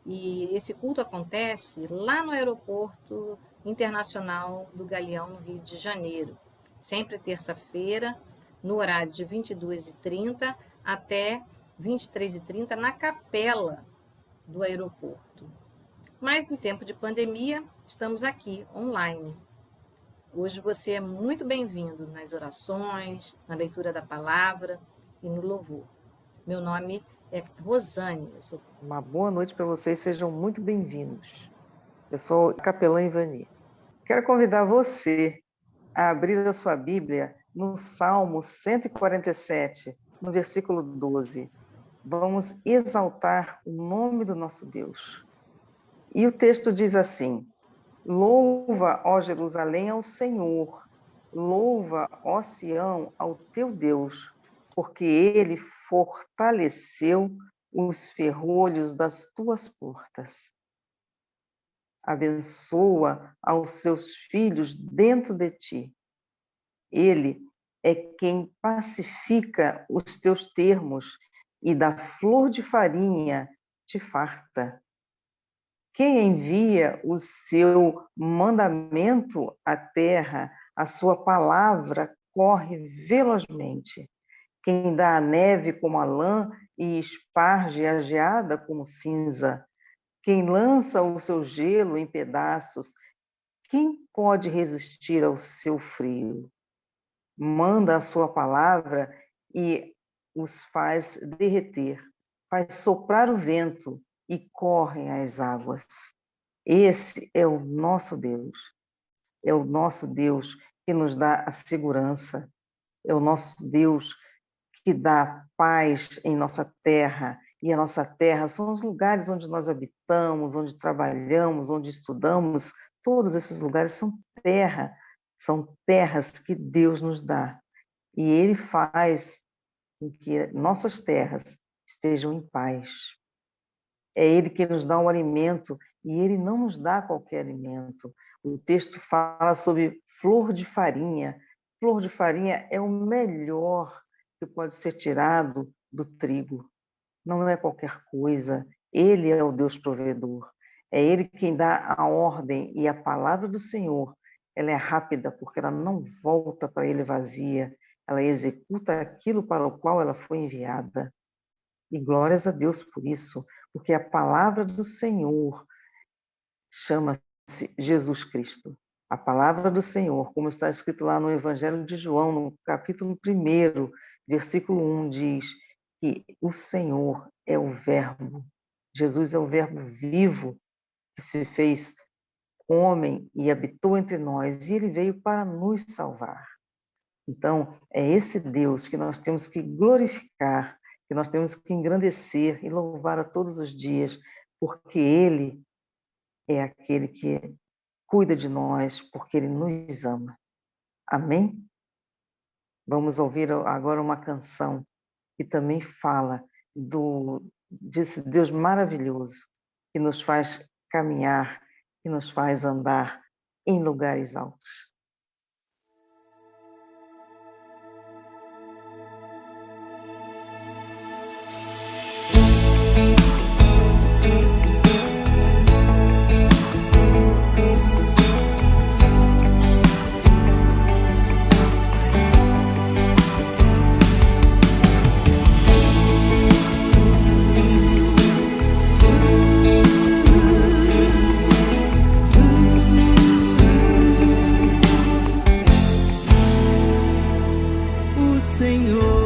E esse culto acontece lá no Aeroporto Internacional do Galeão, no Rio de Janeiro. Sempre terça-feira, no horário de 22h30 até 23h30, na capela do aeroporto. Mas em tempo de pandemia, estamos aqui, online. Hoje você é muito bem-vindo nas orações, na leitura da palavra e no louvor. Meu nome é Rosane. Uma boa noite para vocês, sejam muito bem-vindos. Eu sou a capelã Ivani. Quero convidar você a abrir a sua Bíblia no Salmo 147, no versículo 12. Vamos exaltar o nome do nosso Deus. E o texto diz assim: Louva, ó Jerusalém, ao Senhor. Louva, ó Sião, ao teu Deus, porque ele fortaleceu os ferrolhos das tuas portas. Abençoa aos seus filhos dentro de ti. Ele é quem pacifica os teus termos e da flor de farinha te farta. Quem envia o seu mandamento à terra, a sua palavra corre velozmente. Quem dá a neve como a lã e esparge a geada como cinza. Quem lança o seu gelo em pedaços, quem pode resistir ao seu frio? Manda a sua palavra e os faz derreter, faz soprar o vento e correm as águas. Esse é o nosso Deus. É o nosso Deus que nos dá a segurança. É o nosso Deus que dá paz em nossa terra. E a nossa terra são os lugares onde nós habitamos, onde trabalhamos, onde estudamos. Todos esses lugares são terras que Deus nos dá. E Ele faz com que nossas terras estejam em paz. É Ele que nos dá um alimento e Ele não nos dá qualquer alimento. O texto fala sobre flor de farinha. Flor de farinha é o melhor que pode ser tirado do trigo. Não é qualquer coisa. Ele é o Deus provedor. É Ele quem dá a ordem e a palavra do Senhor. Ela é rápida porque ela não volta para Ele vazia. Ela executa aquilo para o qual ela foi enviada. E glórias a Deus por isso, porque a palavra do Senhor chama-se Jesus Cristo. A palavra do Senhor, como está escrito lá no Evangelho de João, no capítulo 1, versículo 1, diz que o Senhor é o Verbo. Jesus é o Verbo vivo que se fez homem e habitou entre nós, e Ele veio para nos salvar. Então, é esse Deus que nós temos que glorificar, que nós temos que engrandecer e louvar a todos os dias, porque Ele é aquele que cuida de nós, porque Ele nos ama. Amém? Vamos ouvir agora uma canção que também fala desse Deus maravilhoso, que nos faz caminhar, que nos faz andar em lugares altos. O Senhor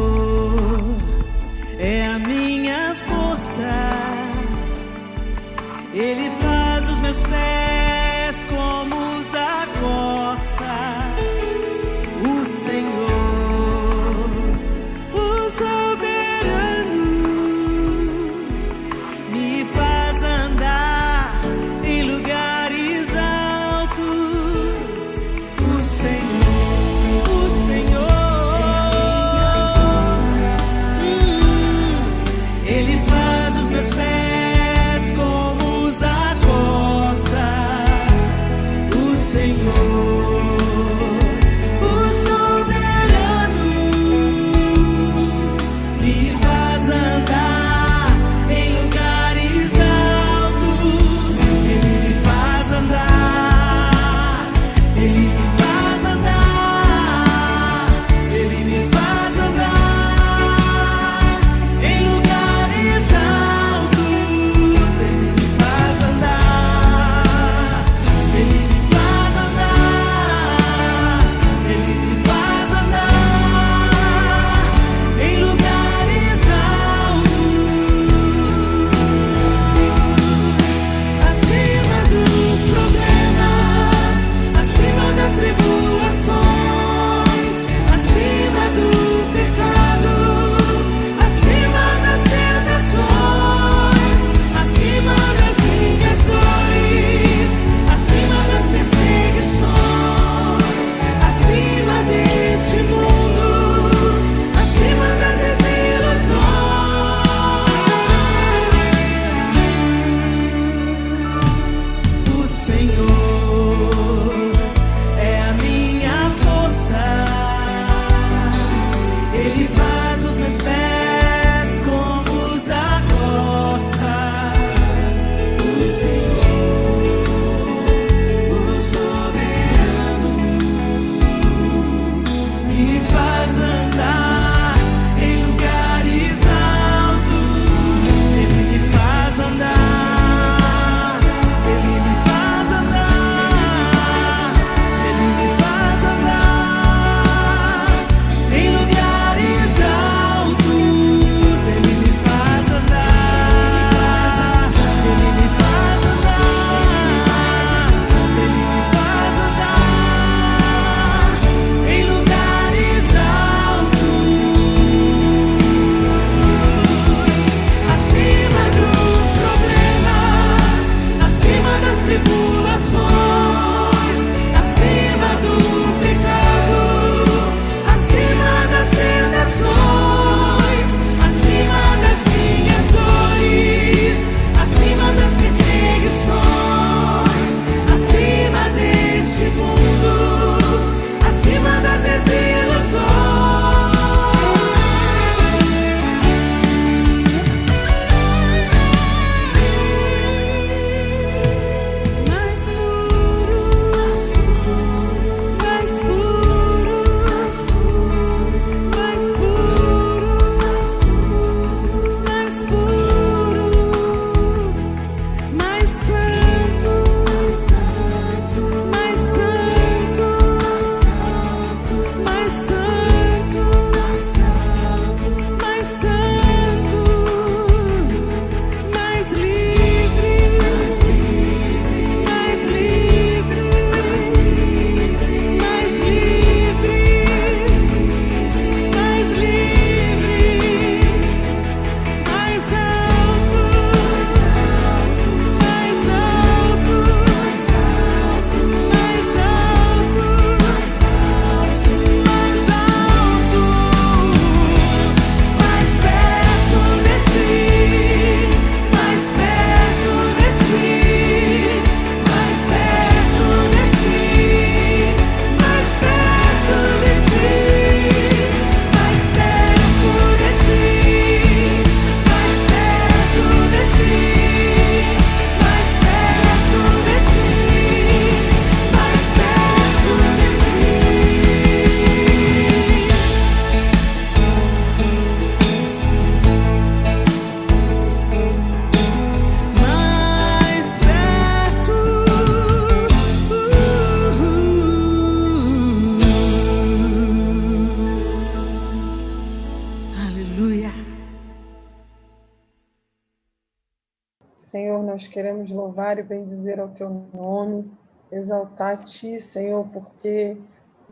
nós queremos louvar e bendizer ao teu nome, exaltar a ti, Senhor, porque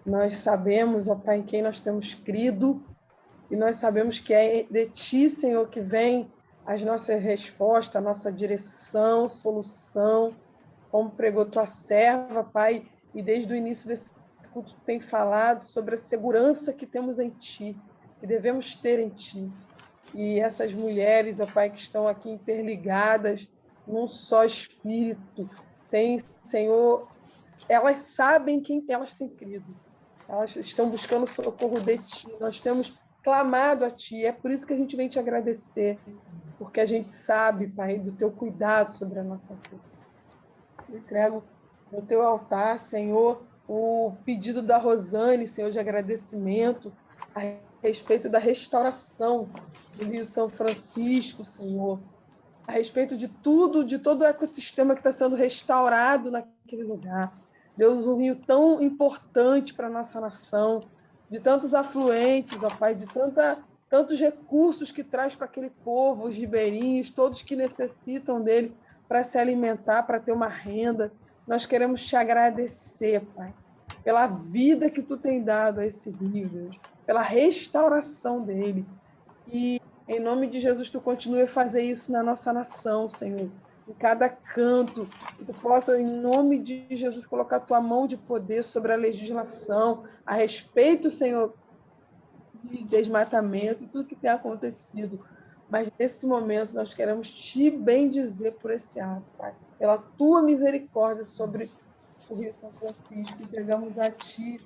nós sabemos, ó Pai, em quem nós temos crido, e nós sabemos que é de ti, Senhor, que vem as nossas respostas, a nossa direção, solução, como pregou tua serva, Pai, e desde o início desse culto tem falado sobre a segurança que temos em ti, que devemos ter em ti. E essas mulheres, ó Pai, que estão aqui interligadas num só espírito, tem, Senhor, elas sabem quem elas têm crido. Elas estão buscando o socorro de ti. Nós temos clamado a ti. É por isso que a gente vem te agradecer, porque a gente sabe, Pai, do teu cuidado sobre a nossa vida. Eu entrego no teu altar, Senhor, o pedido da Rosane, Senhor, de agradecimento a respeito da restauração do Rio São Francisco, Senhor, a respeito de tudo, de todo o ecossistema que está sendo restaurado naquele lugar. Deus, um rio tão importante para a nossa nação, de tantos afluentes, ó Pai, de tantos recursos que traz para aquele povo, os ribeirinhos, todos que necessitam dele para se alimentar, para ter uma renda. Nós queremos te agradecer, Pai, pela vida que tu tem dado a esse rio, Deus, pela restauração dele. E, em nome de Jesus, tu continue a fazer isso na nossa nação, Senhor. Em cada canto, que tu possa, em nome de Jesus, colocar tua mão de poder sobre a legislação, a respeito, Senhor, de desmatamento e tudo que tem acontecido. Mas, nesse momento, nós queremos te bendizer por esse ato, Pai, pela tua misericórdia sobre o Rio São Francisco. Entregamos a ti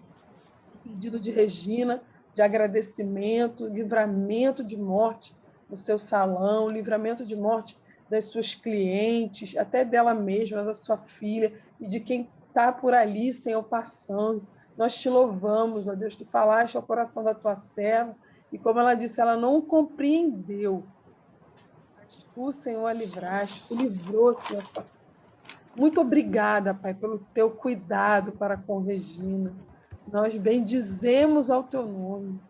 o pedido de Regina, de agradecimento, livramento de morte no seu salão, livramento de morte das suas clientes, até dela mesma, da sua filha, e de quem está por ali, Senhor, passando. Nós te louvamos, ó Deus, tu falaste ao coração da tua serva, e como ela disse, ela não compreendeu, mas tu, Senhor, a livraste, tu livrou, Senhor. Muito obrigada, Pai, pelo teu cuidado para com Regina. Nós bendizemos ao teu nome.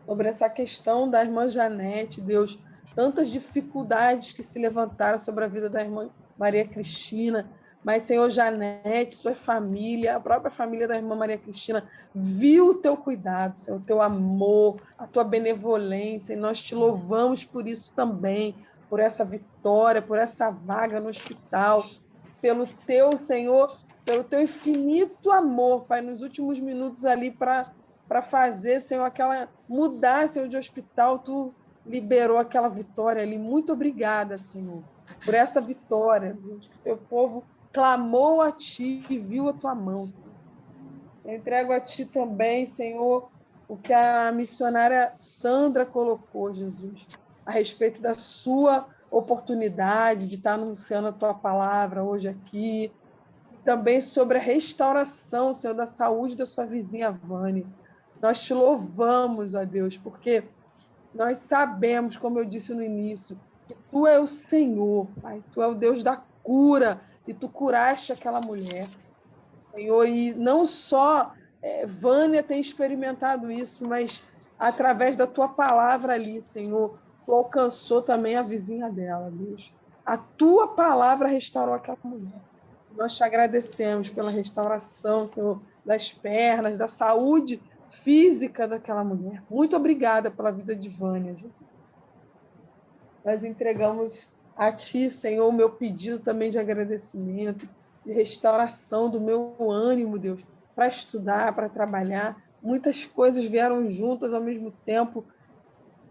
Sobre essa questão da irmã Janete, Deus, tantas dificuldades que se levantaram sobre a vida da irmã Maria Cristina, mas, Senhor, Janete, sua família, a própria família da irmã Maria Cristina, viu o teu cuidado, Senhor, o teu amor, a tua benevolência, e nós te louvamos por isso também, por essa vitória, por essa vaga no hospital, pelo teu, Senhor, pelo teu infinito amor, Pai, nos últimos minutos ali para fazer, Senhor, mudar, Senhor, de hospital, tu liberou aquela vitória ali. Muito obrigada, Senhor, por essa vitória, Deus, que o teu povo clamou a ti e viu a tua mão, Senhor. Eu entrego a ti também, Senhor, o que a missionária Sandra colocou, Jesus, a respeito da sua oportunidade de estar anunciando a tua palavra hoje aqui, e também sobre a restauração, Senhor, da saúde da sua vizinha Vânia. Nós te louvamos, ó Deus, porque nós sabemos, como eu disse no início, que tu é o Senhor, Pai, tu é o Deus da cura, e tu curaste aquela mulher, Senhor, e não só Vânia tem experimentado isso, mas através da tua palavra ali, Senhor, tu alcançou também a vizinha dela, Deus. A tua palavra restaurou aquela mulher. Nós te agradecemos pela restauração, Senhor, das pernas, da saúde física daquela mulher. Muito obrigada pela vida de Vânia, Jesus. Nós entregamos a ti, Senhor, o meu pedido também de agradecimento, de restauração do meu ânimo, Deus, para estudar, para trabalhar. Muitas coisas vieram juntas ao mesmo tempo.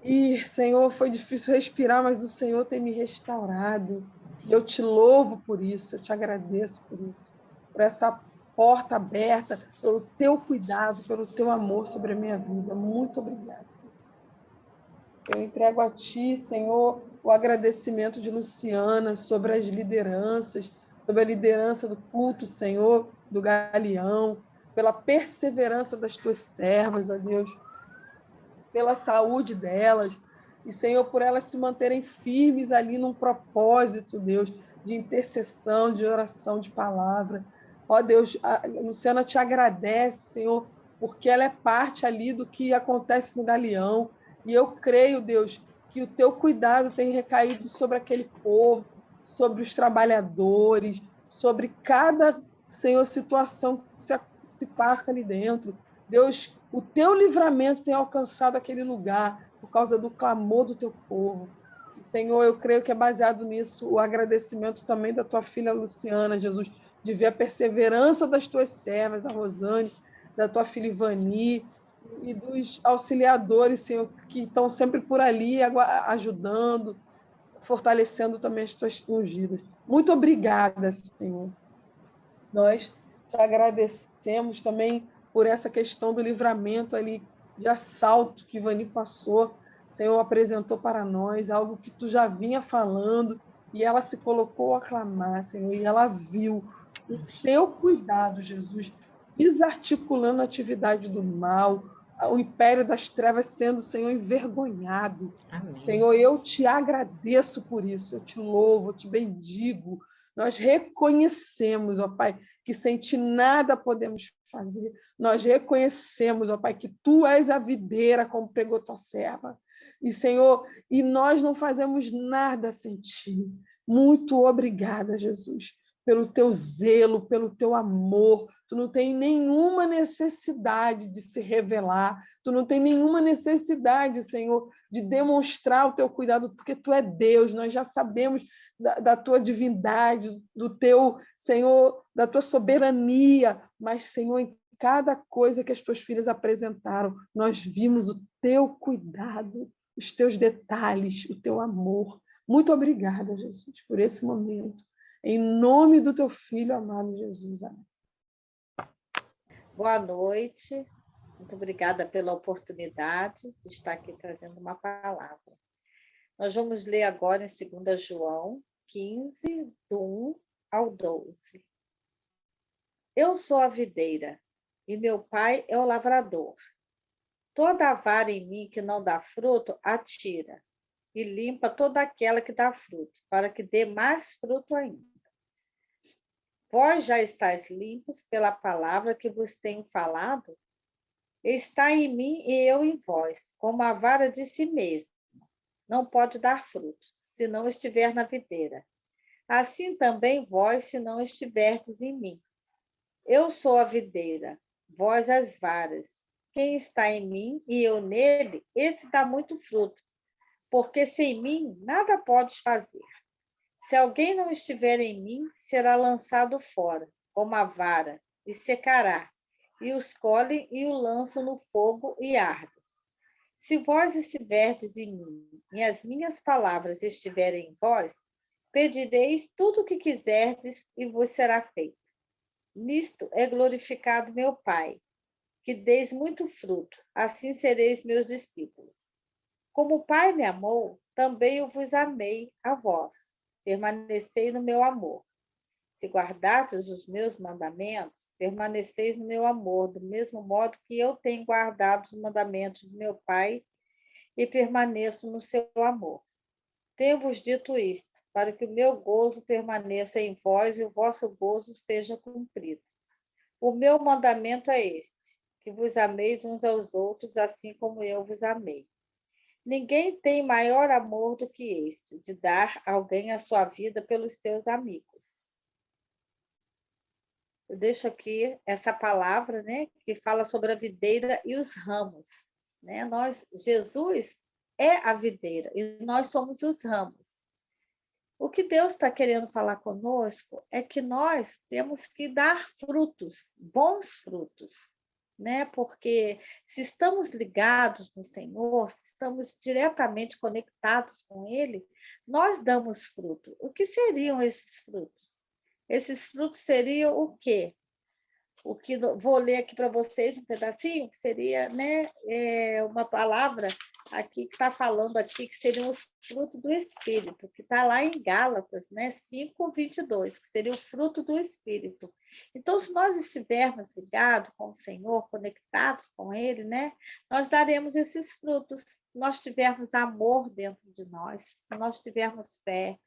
E, Senhor, foi difícil respirar, mas o Senhor tem me restaurado. E eu te louvo por isso, eu te agradeço por isso, por essa porta aberta, pelo teu cuidado, pelo teu amor sobre a minha vida. Muito obrigada. Eu entrego a ti, Senhor, o agradecimento de Luciana sobre as lideranças, sobre a liderança do culto, Senhor, do Galeão, pela perseverança das tuas servas, ó Deus, pela saúde delas, e, Senhor, por elas se manterem firmes ali num propósito, Deus, de intercessão, de oração, de palavra. Ó Deus, a Luciana te agradece, Senhor, porque ela é parte ali do que acontece no Galeão. E eu creio, Deus, que o teu cuidado tem recaído sobre aquele povo, sobre os trabalhadores, sobre cada, Senhor, situação que se passa ali dentro. Deus, o teu livramento tem alcançado aquele lugar por causa do clamor do teu povo. Senhor, eu creio que é baseado nisso o agradecimento também da tua filha Luciana, Jesus, de ver a perseverança das tuas servas, da Rosane, da tua filha Ivani, e dos auxiliadores, Senhor, que estão sempre por ali ajudando, fortalecendo também as tuas ungidas. Muito obrigada, Senhor. Nós te agradecemos também por essa questão do livramento ali de assalto que Ivani passou. O Senhor apresentou para nós algo que tu já vinha falando e ela se colocou a clamar, Senhor, e ela viu o teu cuidado, Jesus, desarticulando a atividade do mal, o império das trevas sendo, Senhor, envergonhado. Amém. Senhor, eu te agradeço por isso, eu te louvo, eu te bendigo. Nós reconhecemos, ó Pai, que sem ti nada podemos fazer. Nós reconhecemos, ó Pai, que tu és a videira, como pregou tua serva. E, Senhor, e nós não fazemos nada sem ti. Muito obrigada, Jesus, pelo teu zelo, pelo teu amor. Tu não tem nenhuma necessidade de se revelar. Tu não tem nenhuma necessidade, Senhor, de demonstrar o teu cuidado, porque tu é Deus. Nós já sabemos da tua divindade, do teu, Senhor, da tua soberania, mas, Senhor, em cada coisa que as tuas filhas apresentaram, nós vimos o teu cuidado, os teus detalhes, o teu amor. Muito obrigada, Jesus, por esse momento. Em nome do teu filho amado Jesus. Amém. Boa noite. Muito obrigada pela oportunidade de estar aqui trazendo uma palavra. Nós vamos ler agora em 2 João 15, do 1 ao 12. Eu sou a videira, e meu pai é o lavrador. Toda a vara em mim que não dá fruto, atira, e limpa toda aquela que dá fruto, para que dê mais fruto ainda. Vós já estáis limpos pela palavra que vos tenho falado? Está em mim e eu em vós, como a vara de si mesma. Não pode dar fruto, se não estiver na videira. Assim também vós, se não estiverdes em mim. Eu sou a videira, vós as varas. Quem está em mim e eu nele, esse dá muito fruto, porque sem mim nada podes fazer. Se alguém não estiver em mim, será lançado fora, como a vara, e secará. E os colhem e o lançam no fogo e arde. Se vós estiverdes em mim, e as minhas palavras estiverem em vós, pedireis tudo o que quiserdes e vos será feito. Nisto é glorificado meu Pai, que deis muito fruto, assim sereis meus discípulos. Como o Pai me amou, também eu vos amei a vós. Permanecei no meu amor. Se guardardes os meus mandamentos, permaneceis no meu amor, do mesmo modo que eu tenho guardado os mandamentos do meu Pai e permaneço no seu amor. Tenho-vos dito isto, para que o meu gozo permaneça em vós e o vosso gozo seja cumprido. O meu mandamento é este, que vos ameis uns aos outros, assim como eu vos amei. Ninguém tem maior amor do que este, de dar a alguém a sua vida pelos seus amigos. Eu deixo aqui essa palavra, né, que fala sobre a videira e os ramos. Né? Jesus é a videira e nós somos os ramos. O que Deus está querendo falar conosco é que nós temos que dar frutos, bons frutos, né? Porque se estamos ligados no Senhor, se estamos diretamente conectados com Ele, nós damos fruto. O que seriam esses frutos? Esses frutos seriam o quê? O que vou ler aqui para vocês um pedacinho, que seria, né, uma palavra aqui que está falando aqui, que seriam os frutos do Espírito, que está lá em Gálatas, né, 5:22, que seria o fruto do Espírito. Então, se nós estivermos ligados com o Senhor, conectados com Ele, né, nós daremos esses frutos. Se nós tivermos amor dentro de nós, se nós tivermos fé,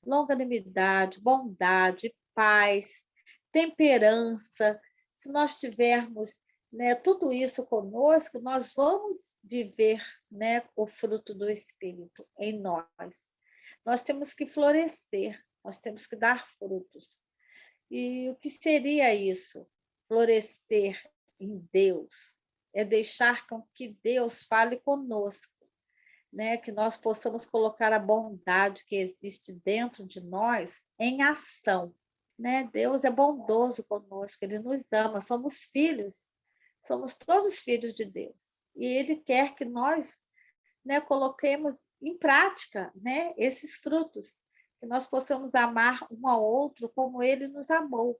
longanimidade, bondade, paz, temperança, se nós tivermos, né, tudo isso conosco, nós vamos viver, né, o fruto do Espírito em nós. Nós temos que florescer. nós temos que dar frutos. E o que seria isso? Florescer em Deus. É deixar com que Deus fale conosco, né? Que nós possamos colocar a bondade que existe dentro de nós em ação, né? Deus é bondoso conosco, Ele nos ama, somos filhos, somos todos filhos de Deus. E Ele quer que nós, né, coloquemos em prática, né, esses frutos, que nós possamos amar um ao outro como Ele nos amou.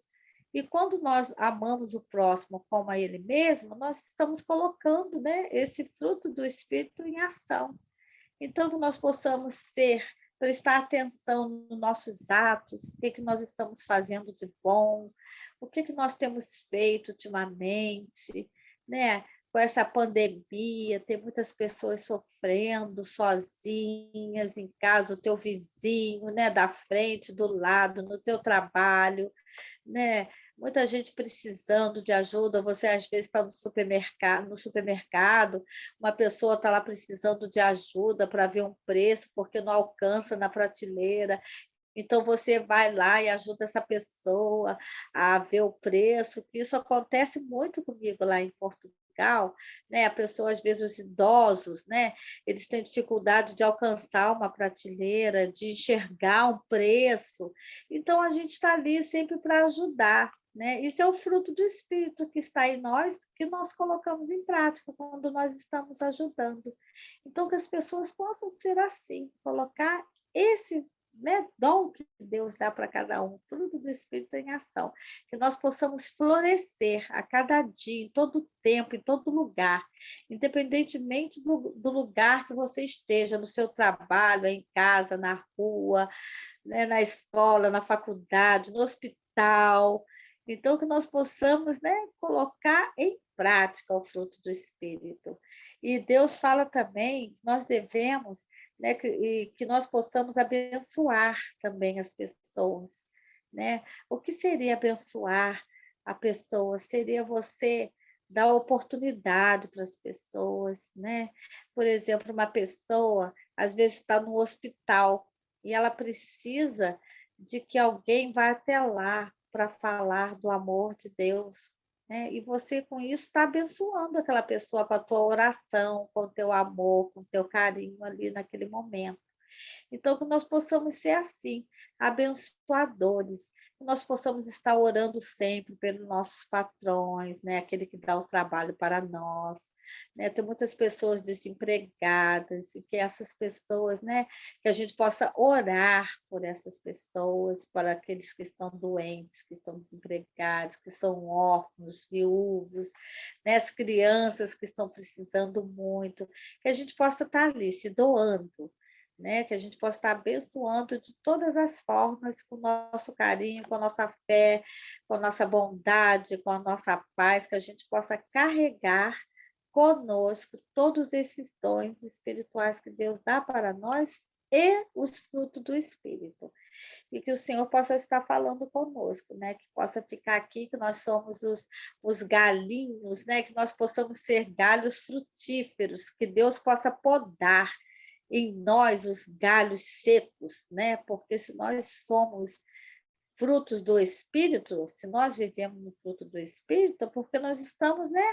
E quando nós amamos o próximo como a Ele mesmo, nós estamos colocando, né, esse fruto do Espírito em ação. Então, que nós possamos prestar atenção nos nossos atos, o que nós estamos fazendo de bom, o que nós temos feito ultimamente, né? Com essa pandemia, tem muitas pessoas sofrendo sozinhas em casa, o teu vizinho, né, da frente, do lado, no teu trabalho, né? Muita gente precisando de ajuda, você às vezes está no supermercado, uma pessoa está lá precisando de ajuda para ver um preço, porque não alcança na prateleira, então você vai lá e ajuda essa pessoa a ver o preço, que isso acontece muito comigo lá em Portugal, né? A pessoa, às vezes, os idosos, né? Eles têm dificuldade de alcançar uma prateleira, de enxergar um preço, então a gente está ali sempre para ajudar. Né? Isso é o fruto do Espírito que está em nós, que nós colocamos em prática quando nós estamos ajudando. Então, que as pessoas possam ser assim, colocar esse, né, dom que Deus dá para cada um, fruto do Espírito em ação, que nós possamos florescer a cada dia, em todo tempo, em todo lugar, independentemente do lugar que você esteja, no seu trabalho, em casa, na rua, né, na escola, na faculdade, no hospital. Então, que nós possamos, né, colocar em prática o fruto do Espírito. E Deus fala também que nós devemos, né, que nós possamos abençoar também as pessoas. Né? O que seria abençoar a pessoa? Seria você dar oportunidade para as pessoas. Né? Por exemplo, uma pessoa, às vezes, está no hospital e ela precisa de que alguém vá até lá para falar do amor de Deus, né? E você, com isso, está abençoando aquela pessoa com a tua oração, com o teu amor, com o teu carinho ali naquele momento. Então, que nós possamos ser assim, abençoadores, que nós possamos estar orando sempre pelos nossos patrões, né? Aquele que dá o trabalho para nós. Né? Tem muitas pessoas desempregadas, e que essas pessoas, né? Que a gente possa orar por essas pessoas, para aqueles que estão doentes, que estão desempregados, que são órfãos, viúvos, né? As crianças que estão precisando muito, que a gente possa estar ali se doando, né? Que a gente possa estar abençoando de todas as formas, com o nosso carinho, com a nossa fé, com a nossa bondade, com a nossa paz, que a gente possa carregar conosco todos esses dons espirituais que Deus dá para nós e os frutos do Espírito. E que o Senhor possa estar falando conosco, né? Que possa ficar aqui, que nós somos os galinhos, né? Que nós possamos ser galhos frutíferos, que Deus possa podar em nós os galhos secos, né? Porque se nós somos frutos do Espírito, se nós vivemos no fruto do Espírito, é porque nós estamos, né,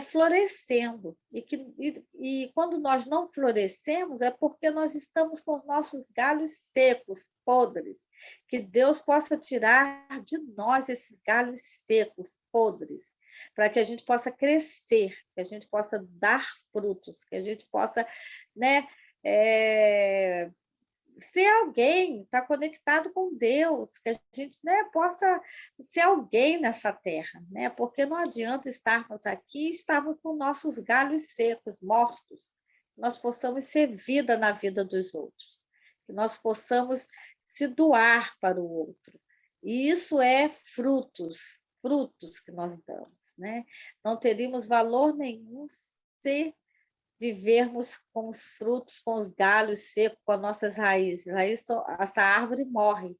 florescendo. E quando nós não florescemos, é porque nós estamos com os nossos galhos secos, podres. Que Deus possa tirar de nós esses galhos secos, podres, para que a gente possa crescer, que a gente possa dar frutos, que a gente possa, né, ser alguém, estar conectado com Deus, que a gente, né, possa ser alguém nessa terra, né? Porque não adianta estarmos aqui e estarmos com nossos galhos secos, mortos. Nós possamos ser vida na vida dos outros, que nós possamos se doar para o outro. E isso é frutos que nós damos, né? Não teríamos valor nenhum se vivermos com os frutos, com os galhos secos, com as nossas raízes. Aí essa árvore morre,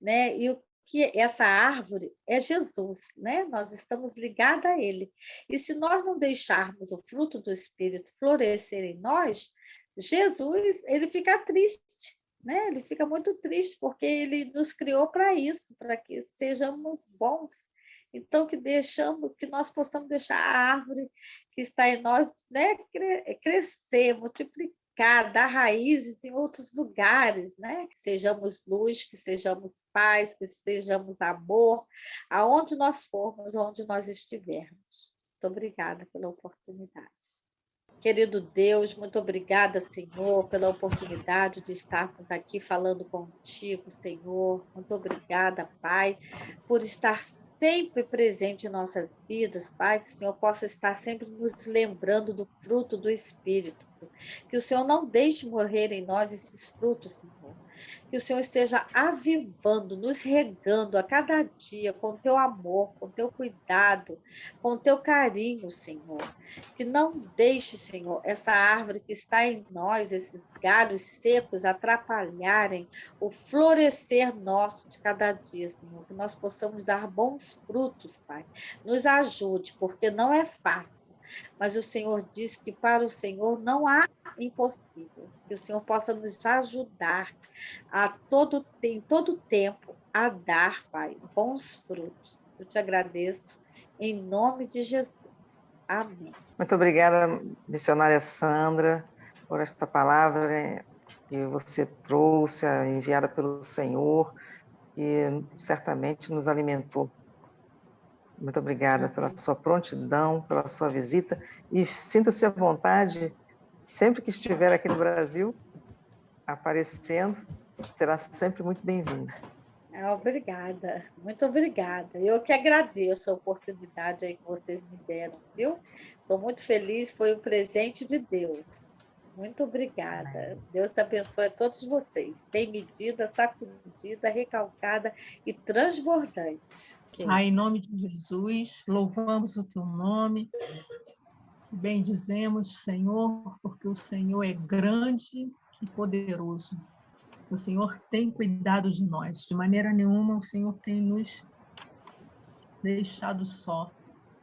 né? E o que essa árvore é Jesus, né? Nós estamos ligados a Ele. E se nós não deixarmos o fruto do Espírito florescer em nós, Jesus, ele fica triste, né? Ele fica muito triste, porque ele nos criou para isso, para que sejamos bons. Então, que nós possamos deixar a árvore que está em nós, né, crescer, multiplicar, dar raízes em outros lugares, né? Que sejamos luz, que sejamos paz, que sejamos amor, aonde nós formos, onde nós estivermos. Muito obrigada pela oportunidade. Querido Deus, muito obrigada, Senhor, pela oportunidade de estarmos aqui falando contigo, Senhor. Muito obrigada, Pai, por estar sempre presente em nossas vidas, Pai, que o Senhor possa estar sempre nos lembrando do fruto do Espírito. Que o Senhor não deixe morrer em nós esses frutos, Senhor. Que o Senhor esteja avivando, nos regando a cada dia com teu amor, com teu cuidado, com teu carinho, Senhor. Que não deixe, Senhor, essa árvore que está em nós, esses galhos secos, atrapalharem o florescer nosso de cada dia, Senhor. Que nós possamos dar bons frutos, Pai. Nos ajude, porque não é fácil. Mas o Senhor diz que para o Senhor não há impossível. Que o Senhor possa nos ajudar em todo tempo a dar, Pai, bons frutos. Eu te agradeço em nome de Jesus. Amém. Muito obrigada, missionária Sandra, por esta palavra que você trouxe, enviada pelo Senhor, que certamente nos alimentou. Muito obrigada pela sua prontidão, pela sua visita, e sinta-se à vontade, sempre que estiver aqui no Brasil, aparecendo, será sempre muito bem-vinda. Obrigada, muito obrigada. Eu que agradeço a oportunidade aí que vocês me deram, viu? Estou muito feliz, foi um presente de Deus. Muito obrigada. Deus abençoe a todos vocês, sem medida, sacudida, recalcada e transbordante. Em nome de Jesus, louvamos o teu nome, te bendizemos, Senhor, porque o Senhor é grande e poderoso. O Senhor tem cuidado de nós. De maneira nenhuma, o Senhor tem nos deixado só.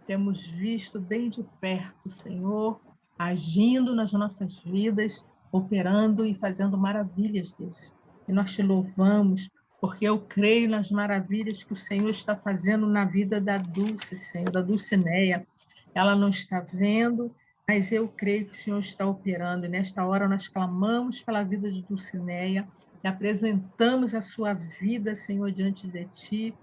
Temos visto bem de perto o Senhor agindo nas nossas vidas, operando e fazendo maravilhas, Deus. E nós te louvamos, porque eu creio nas maravilhas que o Senhor está fazendo na vida da Dulce, Senhor, da Dulcineia. Ela não está vendo, mas eu creio que o Senhor está operando. E nesta hora nós clamamos pela vida de Dulcineia e apresentamos a sua vida, Senhor, diante de ti,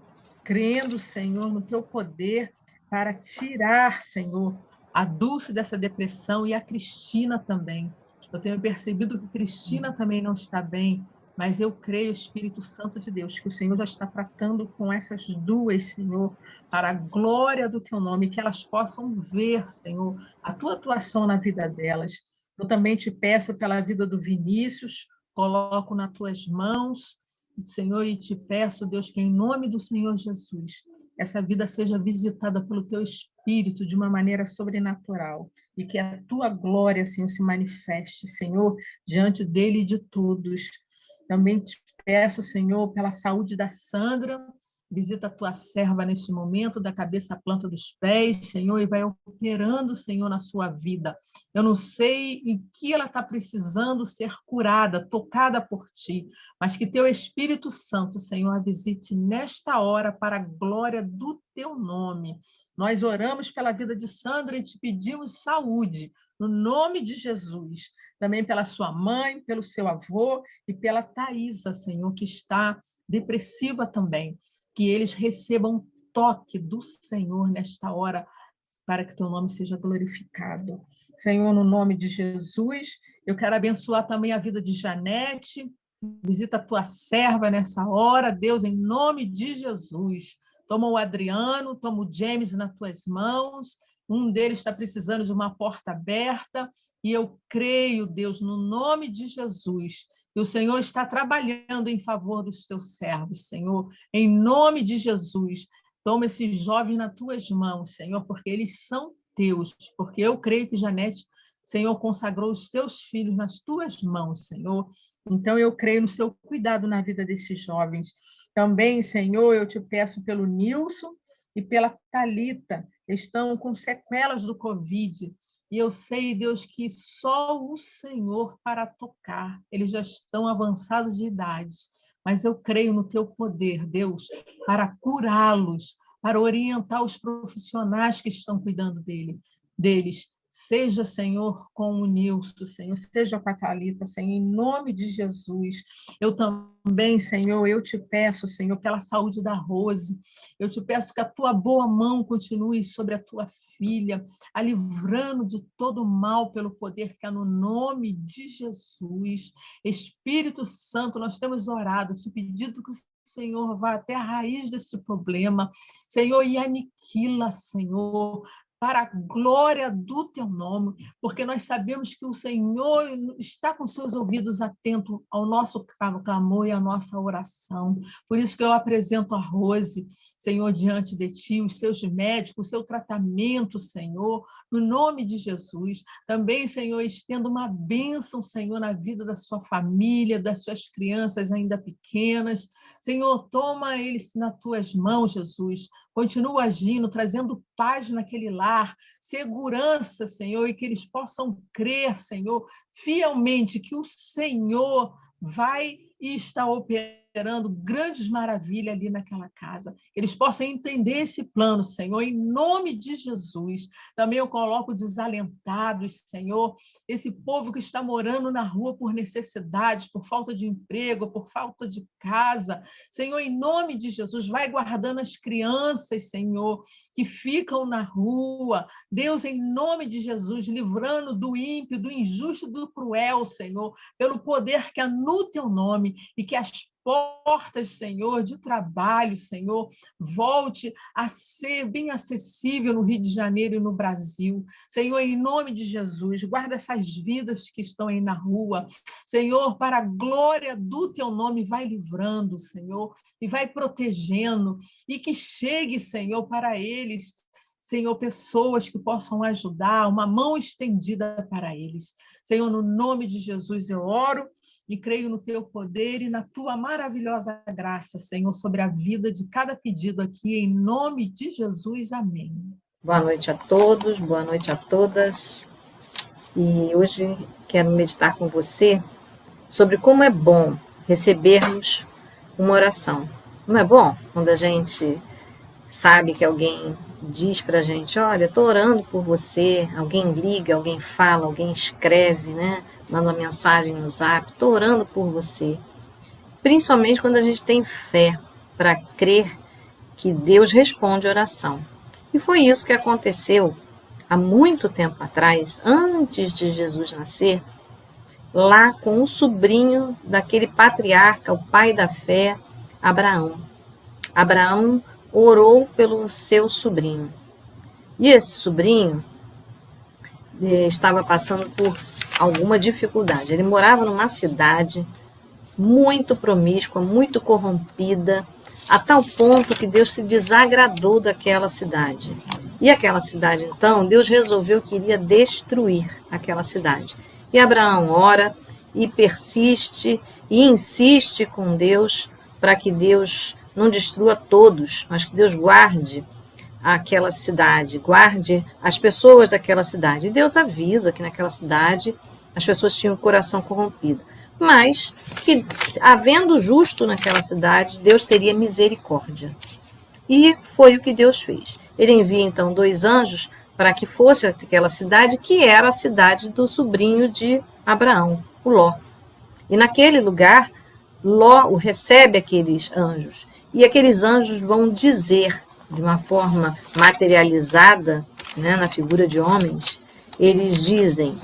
crendo, Senhor, no teu poder para tirar, Senhor, a Dulce dessa depressão e a Cristina também. Eu tenho percebido que Cristina também não está bem, mas eu creio, Espírito Santo de Deus, que o Senhor já está tratando com essas duas, Senhor, para a glória do teu nome, que elas possam ver, Senhor, a tua atuação na vida delas. Eu também te peço pela vida do Vinícius, coloco nas tuas mãos, Senhor, e te peço, Deus, que em nome do Senhor Jesus, essa vida seja visitada pelo teu Espírito de uma maneira sobrenatural e que a tua glória, Senhor, se manifeste, Senhor, diante dele e de todos. Também te peço, Senhor, pela saúde da Sandra, visita a tua serva neste momento, da cabeça à planta dos pés, Senhor, e vai operando, Senhor, na sua vida. Eu não sei em que ela está precisando ser curada, tocada por ti, mas que teu Espírito Santo, Senhor, a visite nesta hora para a glória do teu nome. Nós oramos pela vida de Sandra e te pedimos saúde, no nome de Jesus. Também pela sua mãe, pelo seu avô e pela Thaísa, Senhor, que está depressiva também. Que eles recebam toque do Senhor nesta hora, para que teu nome seja glorificado. Senhor, no nome de Jesus, eu quero abençoar também a vida de Janete, visita a tua serva nessa hora, Deus, em nome de Jesus. Toma o Adriano, toma o James nas tuas mãos, um deles está precisando de uma porta aberta, e eu creio, Deus, no nome de Jesus, que o Senhor está trabalhando em favor dos teus servos, Senhor, em nome de Jesus. Toma esses jovens nas tuas mãos, Senhor, porque eles são teus, porque eu creio que Janete, Senhor, consagrou os teus filhos nas tuas mãos, Senhor. Então, eu creio no seu cuidado na vida desses jovens. Também, Senhor, eu te peço pelo Nilson e pela Thalita, estão com sequelas do Covid. E eu sei, Deus, que só o Senhor para tocar. Eles já estão avançados de idade. Mas eu creio no teu poder, Deus, para curá-los, para orientar os profissionais que estão cuidando deles. Seja, Senhor, com o Nilson, Senhor, seja com a Thalita, Senhor, em nome de Jesus. Eu também, Senhor, eu te peço, Senhor, pela saúde da Rose. Eu te peço que a tua boa mão continue sobre a tua filha, a livrando de todo mal pelo poder que há no nome de Jesus. Espírito Santo, nós temos orado, te pedido que o Senhor vá até a raiz desse problema, Senhor, e aniquila, Senhor, para a glória do teu nome, porque nós sabemos que o Senhor está com seus ouvidos atentos ao nosso clamor e à nossa oração. Por isso que eu apresento a Rose, Senhor, diante de ti, os seus médicos, o seu tratamento, Senhor, no nome de Jesus. Também, Senhor, estenda uma bênção, Senhor, na vida da sua família, das suas crianças ainda pequenas. Senhor, toma eles nas tuas mãos, Jesus. Continua agindo, trazendo paz naquele lar, segurança, Senhor, e que eles possam crer, Senhor, fielmente que o Senhor vai e está operando grandes maravilhas ali naquela casa. Que eles possam entender esse plano, Senhor, em nome de Jesus. Também eu coloco desalentados, Senhor, esse povo que está morando na rua por necessidade, por falta de emprego, por falta de casa. Senhor, em nome de Jesus, vai guardando as crianças, Senhor, que ficam na rua. Deus, em nome de Jesus, livrando do ímpio, do injusto, do cruel, Senhor, pelo poder que há no teu nome, e que as portas, Senhor, de trabalho, Senhor, volte a ser bem acessível no Rio de Janeiro e no Brasil. Senhor, em nome de Jesus, guarda essas vidas que estão aí na rua. Senhor, para a glória do teu nome, vai livrando, Senhor, e vai protegendo, e que chegue, Senhor, para eles, Senhor, pessoas que possam ajudar, uma mão estendida para eles. Senhor, no nome de Jesus eu oro e creio no teu poder e na tua maravilhosa graça, Senhor, sobre a vida de cada pedido aqui, em nome de Jesus. Amém. Boa noite a todos, boa noite a todas. E hoje quero meditar com você sobre como é bom recebermos uma oração. Não é bom quando a gente sabe que alguém diz para a gente, olha, estou orando por você, alguém liga, alguém fala, alguém escreve, né? Manda uma mensagem no Zap, estou orando por você. Principalmente quando a gente tem fé para crer que Deus responde a oração. E foi isso que aconteceu há muito tempo atrás, antes de Jesus nascer, lá com o sobrinho daquele patriarca, o pai da fé, Abraão. Abraão orou pelo seu sobrinho. E esse sobrinho estava passando por alguma dificuldade. Ele morava numa cidade muito promíscua, muito corrompida, a tal ponto que Deus se desagradou daquela cidade. E aquela cidade, então, Deus resolveu que iria destruir aquela cidade. E Abraão ora e persiste e insiste com Deus para que Deus não destrua todos, mas que Deus guarde aquela cidade, guarde as pessoas daquela cidade. E Deus avisa que naquela cidade as pessoas tinham o coração corrompido, mas que, havendo justo naquela cidade, Deus teria misericórdia. E foi o que Deus fez. Ele envia, então, 2 anjos para que fosse aquela cidade, que era a cidade do sobrinho de Abraão, o Ló. E naquele lugar, Ló recebe aqueles anjos. E aqueles anjos vão dizer, de uma forma materializada, né, na figura de homens, eles dizem,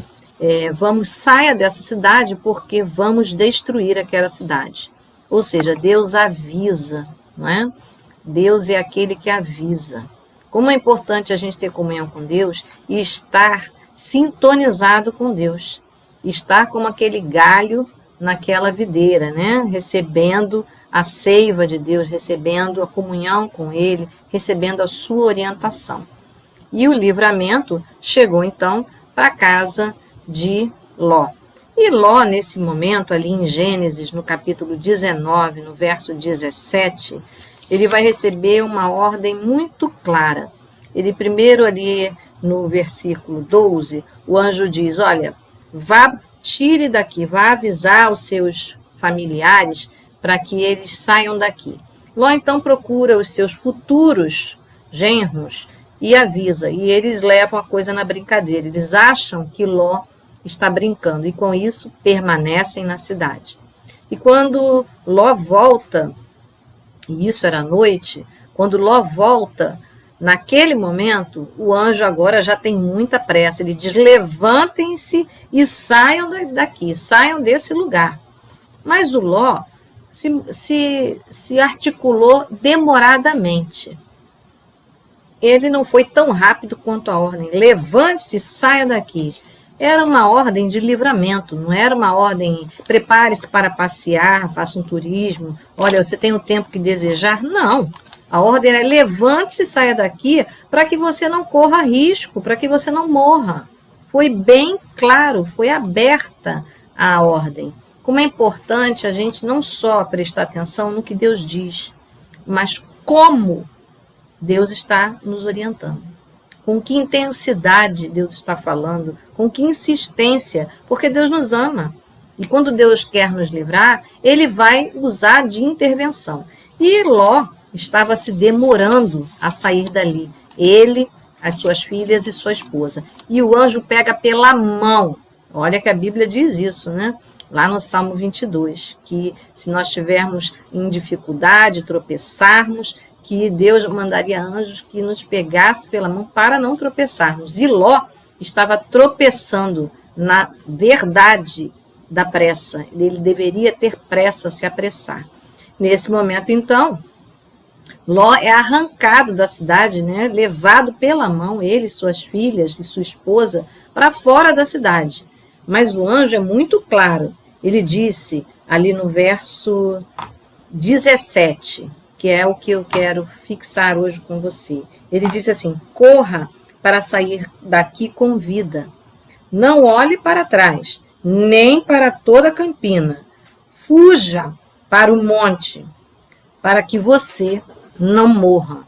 saia dessa cidade porque vamos destruir aquela cidade. Ou seja, Deus avisa, não é? Deus é aquele que avisa. Como é importante a gente ter comunhão com Deus e estar sintonizado com Deus. Estar como aquele galho naquela videira, né? Recebendo a seiva de Deus, recebendo a comunhão com Ele, recebendo a sua orientação. E o livramento chegou, então, para a casa de Ló. E Ló, nesse momento, ali em Gênesis, no capítulo 19, no verso 17, ele vai receber uma ordem muito clara. Ele primeiro ali no versículo 12, o anjo diz, olha, vá, tire daqui, vá avisar os seus familiares para que eles saiam daqui. Ló então procura os seus futuros genros e avisa, e eles levam a coisa na brincadeira. Eles acham que Ló está brincando e com isso permanecem na cidade. E quando Ló volta, e isso era à noite, quando Ló volta, naquele momento, o anjo agora já tem muita pressa. Ele diz, levantem-se e saiam daqui, saiam desse lugar. Mas o Ló se articulou demoradamente. Ele não foi tão rápido quanto a ordem. Levante-se, saia daqui. Era uma ordem de livramento, não era uma ordem, prepare-se para passear, faça um turismo, olha, você tem o tempo que desejar. Não, a ordem era levante-se e saia daqui para que você não corra risco, para que você não morra. Foi bem claro, foi aberta a ordem. Como é importante a gente não só prestar atenção no que Deus diz, mas como Deus está nos orientando. Com que intensidade Deus está falando, com que insistência, porque Deus nos ama. E quando Deus quer nos livrar, Ele vai usar de intervenção. E Ló estava se demorando a sair dali. Ele, as suas filhas e sua esposa. E o anjo pega pela mão. Olha que a Bíblia diz isso, né? Lá no Salmo 22, que se nós estivermos em dificuldade, tropeçarmos, que Deus mandaria anjos que nos pegasse pela mão para não tropeçarmos. E Ló estava tropeçando na verdade da pressa. Ele deveria ter pressa, se apressar. Nesse momento, então, Ló é arrancado da cidade, né? Levado pela mão, ele, suas filhas e sua esposa, para fora da cidade. Mas o anjo é muito claro. Ele disse ali no verso 17, que é o que eu quero fixar hoje com você. Ele disse assim, corra para sair daqui com vida. Não olhe para trás, nem para toda a campina. Fuja para o monte, para que você não morra.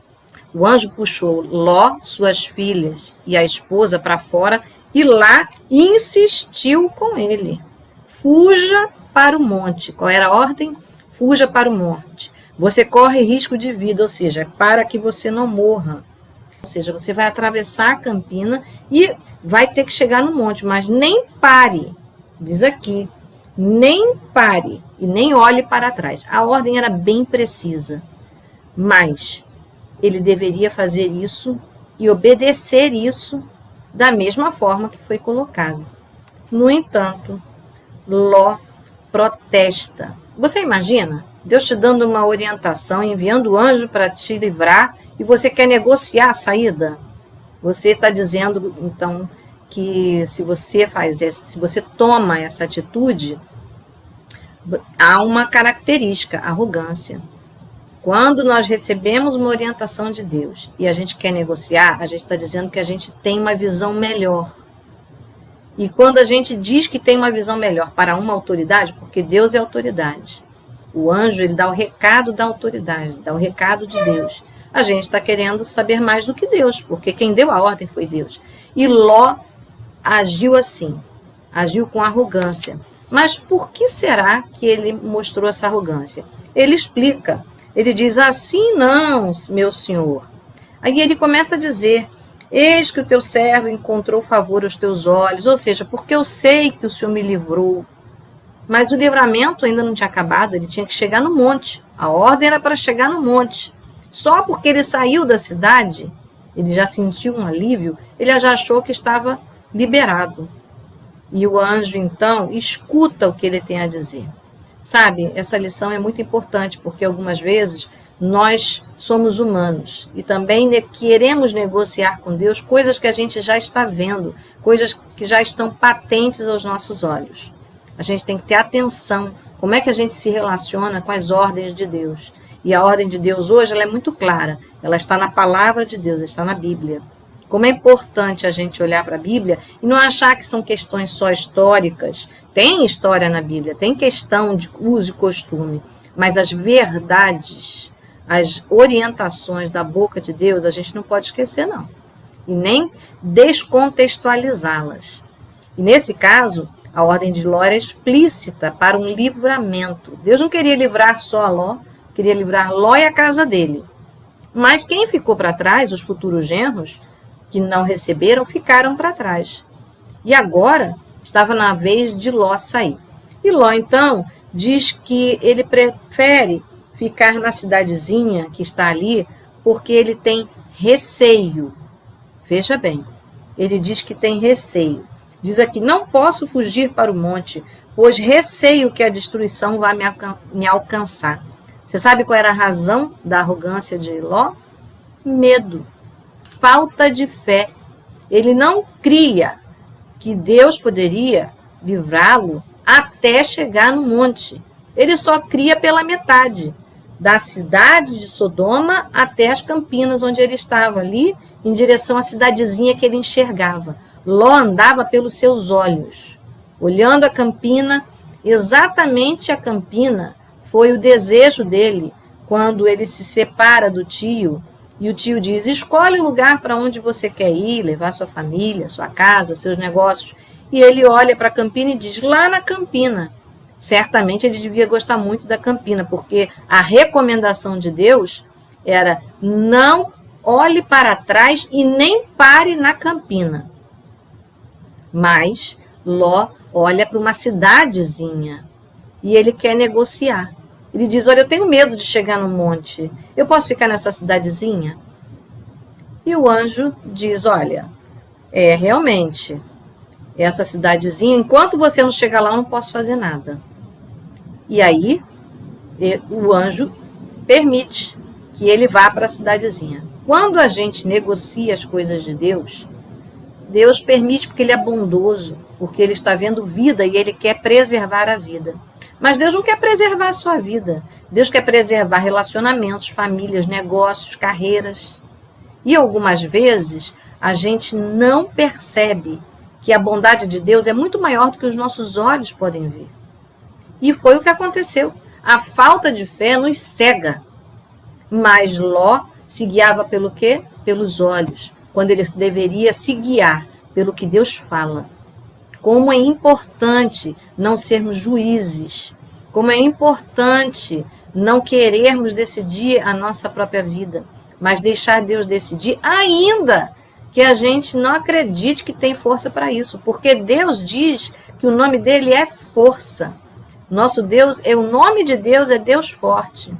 O anjo puxou Ló, suas filhas e a esposa para fora e lá insistiu com ele. Fuja para o monte. Qual era a ordem? Fuja para o monte. Você corre risco de vida, ou seja, para que você não morra. Ou seja, você vai atravessar a campina e vai ter que chegar no monte, mas nem pare, diz aqui, nem pare e nem olhe para trás. A ordem era bem precisa, mas ele deveria fazer isso e obedecer isso da mesma forma que foi colocado. No entanto, Ló protesta. Você imagina? Deus te dando uma orientação, enviando o anjo para te livrar e você quer negociar a saída? Você está dizendo, então, que se você se você toma essa atitude, há uma característica, arrogância. Quando nós recebemos uma orientação de Deus e a gente quer negociar, a gente está dizendo que a gente tem uma visão melhor. E quando a gente diz que tem uma visão melhor para uma autoridade, porque Deus é autoridade, o anjo ele dá o recado da autoridade, dá o recado de Deus. A gente está querendo saber mais do que Deus, porque quem deu a ordem foi Deus. E Ló agiu assim, agiu com arrogância. Mas por que será que ele mostrou essa arrogância? Ele explica, ele diz, assim não, meu senhor. Aí ele começa a dizer, eis que o teu servo encontrou favor aos teus olhos, ou seja, porque eu sei que o Senhor me livrou. Mas o livramento ainda não tinha acabado, ele tinha que chegar no monte. A ordem era para chegar no monte. Só porque ele saiu da cidade, ele já sentiu um alívio, ele já achou que estava liberado. E o anjo, então, escuta o que ele tem a dizer. Sabe, essa lição é muito importante, porque algumas vezes nós somos humanos e também queremos negociar com Deus coisas que a gente já está vendo, coisas que já estão patentes aos nossos olhos. A gente tem que ter atenção, como é que a gente se relaciona com as ordens de Deus. E a ordem de Deus hoje ela é muito clara, ela está na palavra de Deus, está na Bíblia. Como é importante a gente olhar para a Bíblia e não achar que são questões só históricas. Tem história na Bíblia, tem questão de uso e costume, mas as verdades, as orientações da boca de Deus, a gente não pode esquecer, não. e nem descontextualizá-las. E nesse caso, a ordem de Ló era explícita para um livramento. Deus não queria livrar só a Ló, queria livrar Ló e a casa dele. Mas quem ficou para trás, os futuros genros, que não receberam, ficaram para trás. E agora estava na vez de Ló sair. E Ló, então, diz que ele prefere ficar na cidadezinha que está ali, porque ele tem receio. Veja bem, ele diz que tem receio. Diz aqui, não posso fugir para o monte, pois receio que a destruição vá me alcançar. Você sabe qual era a razão da arrogância de Ló? Medo, falta de fé. Ele não cria que Deus poderia livrá-lo até chegar no monte. Ele só cria pela metade, da cidade de Sodoma até as campinas onde ele estava, ali em direção à cidadezinha que ele enxergava. Ló andava pelos seus olhos, olhando a campina. Exatamente a campina foi o desejo dele quando ele se separa do tio, e o tio diz, escolhe o lugar para onde você quer ir, levar sua família, sua casa, seus negócios. E ele olha para a campina e diz, lá na campina. Certamente ele devia gostar muito da campina, porque a recomendação de Deus era, não olhe para trás e nem pare na campina. Mas Ló olha para uma cidadezinha e ele quer negociar. Ele diz, olha, eu tenho medo de chegar no monte. Eu posso ficar nessa cidadezinha? E o anjo diz, olha, realmente, essa cidadezinha, enquanto você não chegar lá, eu não posso fazer nada. E aí, o anjo permite que ele vá para a cidadezinha. Quando a gente negocia as coisas de Deus, Deus permite porque ele é bondoso, porque ele está vendo vida e ele quer preservar a vida. Mas Deus não quer preservar a sua vida. Deus quer preservar relacionamentos, famílias, negócios, carreiras. E algumas vezes a gente não percebe que a bondade de Deus é muito maior do que os nossos olhos podem ver. E foi o que aconteceu. A falta de fé nos cega. Mas Ló se guiava pelo quê? Pelos olhos, quando ele deveria se guiar pelo que Deus fala. Como é importante não sermos juízes, como é importante não querermos decidir a nossa própria vida, mas deixar Deus decidir, ainda que a gente não acredite que tem força para isso, porque Deus diz que o nome dele é força. Nosso Deus, o nome de Deus é Deus forte.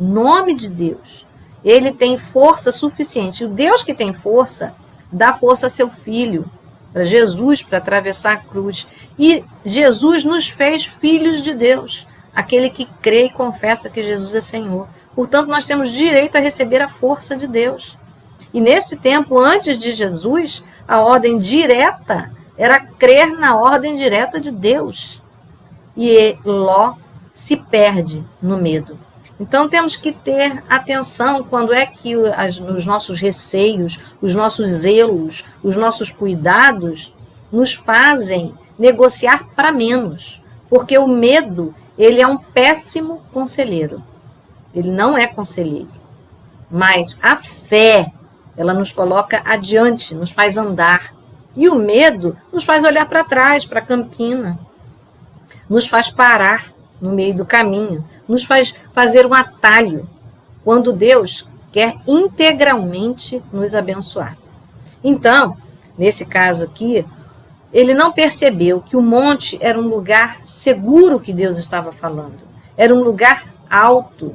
Nome de Deus. Ele tem força suficiente. O Deus que tem força, dá força a seu filho, para Jesus, para atravessar a cruz. E Jesus nos fez filhos de Deus, aquele que crê e confessa que Jesus é Senhor. Portanto, nós temos direito a receber a força de Deus. E nesse tempo, antes de Jesus, a ordem direta era crer na ordem direta de Deus. E Ló se perde no medo. Então, temos que ter atenção quando é que os nossos receios, os nossos zelos, os nossos cuidados nos fazem negociar para menos. Porque o medo, ele é um péssimo conselheiro. Ele não é conselheiro. Mas a fé, ela nos coloca adiante, nos faz andar. E o medo nos faz olhar para trás, para a campina. Nos faz parar no meio do caminho, nos faz fazer um atalho, quando Deus quer integralmente nos abençoar. Então, nesse caso aqui, ele não percebeu que o monte era um lugar seguro que Deus estava falando. Era um lugar alto,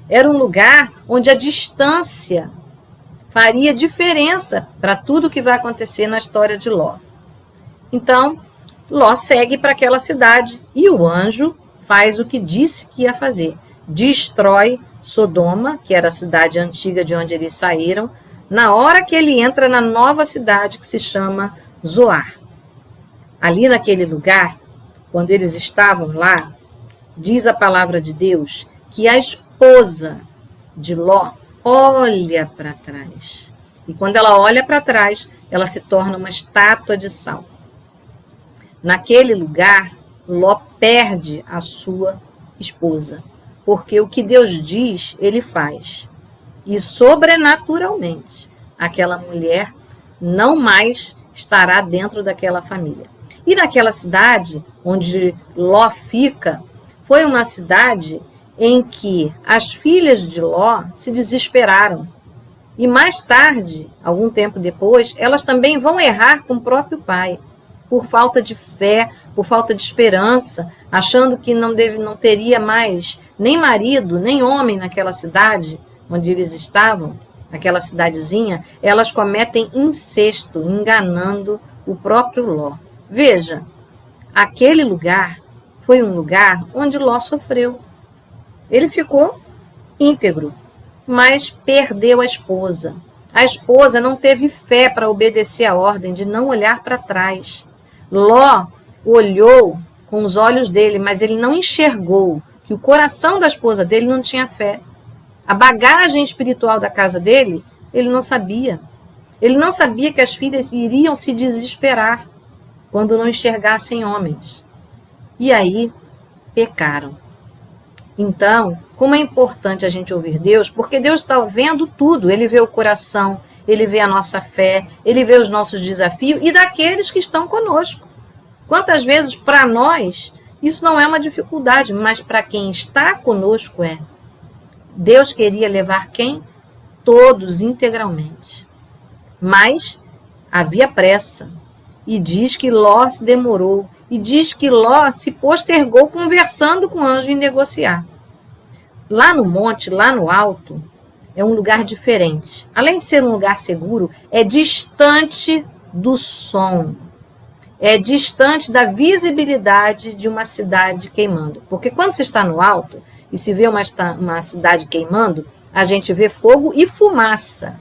era um lugar onde a distância faria diferença para tudo que vai acontecer na história de Ló. Então, Ló segue para aquela cidade e o anjo faz o que disse que ia fazer. Destrói Sodoma, que era a cidade antiga de onde eles saíram, na hora que ele entra na nova cidade que se chama Zoar. Ali naquele lugar, quando eles estavam lá, diz a palavra de Deus que a esposa de Ló olha para trás. E quando ela olha para trás, ela se torna uma estátua de sal. Naquele lugar, Ló perde a sua esposa, porque o que Deus diz, ele faz. E sobrenaturalmente, aquela mulher não mais estará dentro daquela família. E naquela cidade onde Ló fica, foi uma cidade em que as filhas de Ló se desesperaram. E mais tarde, algum tempo depois, elas também vão errar com o próprio pai, por falta de fé, por falta de esperança, achando que não teria mais nem marido, nem homem naquela cidade onde eles estavam, naquela cidadezinha, elas cometem incesto, enganando o próprio Ló. Veja, aquele lugar foi um lugar onde Ló sofreu. Ele ficou íntegro, mas perdeu a esposa. A esposa não teve fé para obedecer a ordem de não olhar para trás. Ló olhou com os olhos dele, mas ele não enxergou que o coração da esposa dele não tinha fé. A bagagem espiritual da casa dele, ele não sabia. Ele não sabia que as filhas iriam se desesperar quando não enxergassem homens. E aí, pecaram. Então, como é importante a gente ouvir Deus, porque Deus está vendo tudo. Ele vê o coração, Ele vê a nossa fé, Ele vê os nossos desafios e daqueles que estão conosco. Quantas vezes, para nós, isso não é uma dificuldade, mas para quem está conosco é. Deus queria levar quem? Todos integralmente. Mas havia pressa. E diz que Ló se demorou. E diz que Ló se postergou conversando com o anjo em negociar. Lá no monte, lá no alto, é um lugar diferente. Além de ser um lugar seguro, é distante do som. É distante da visibilidade de uma cidade queimando. Porque quando se está no alto e se vê uma cidade queimando, a gente vê fogo e fumaça.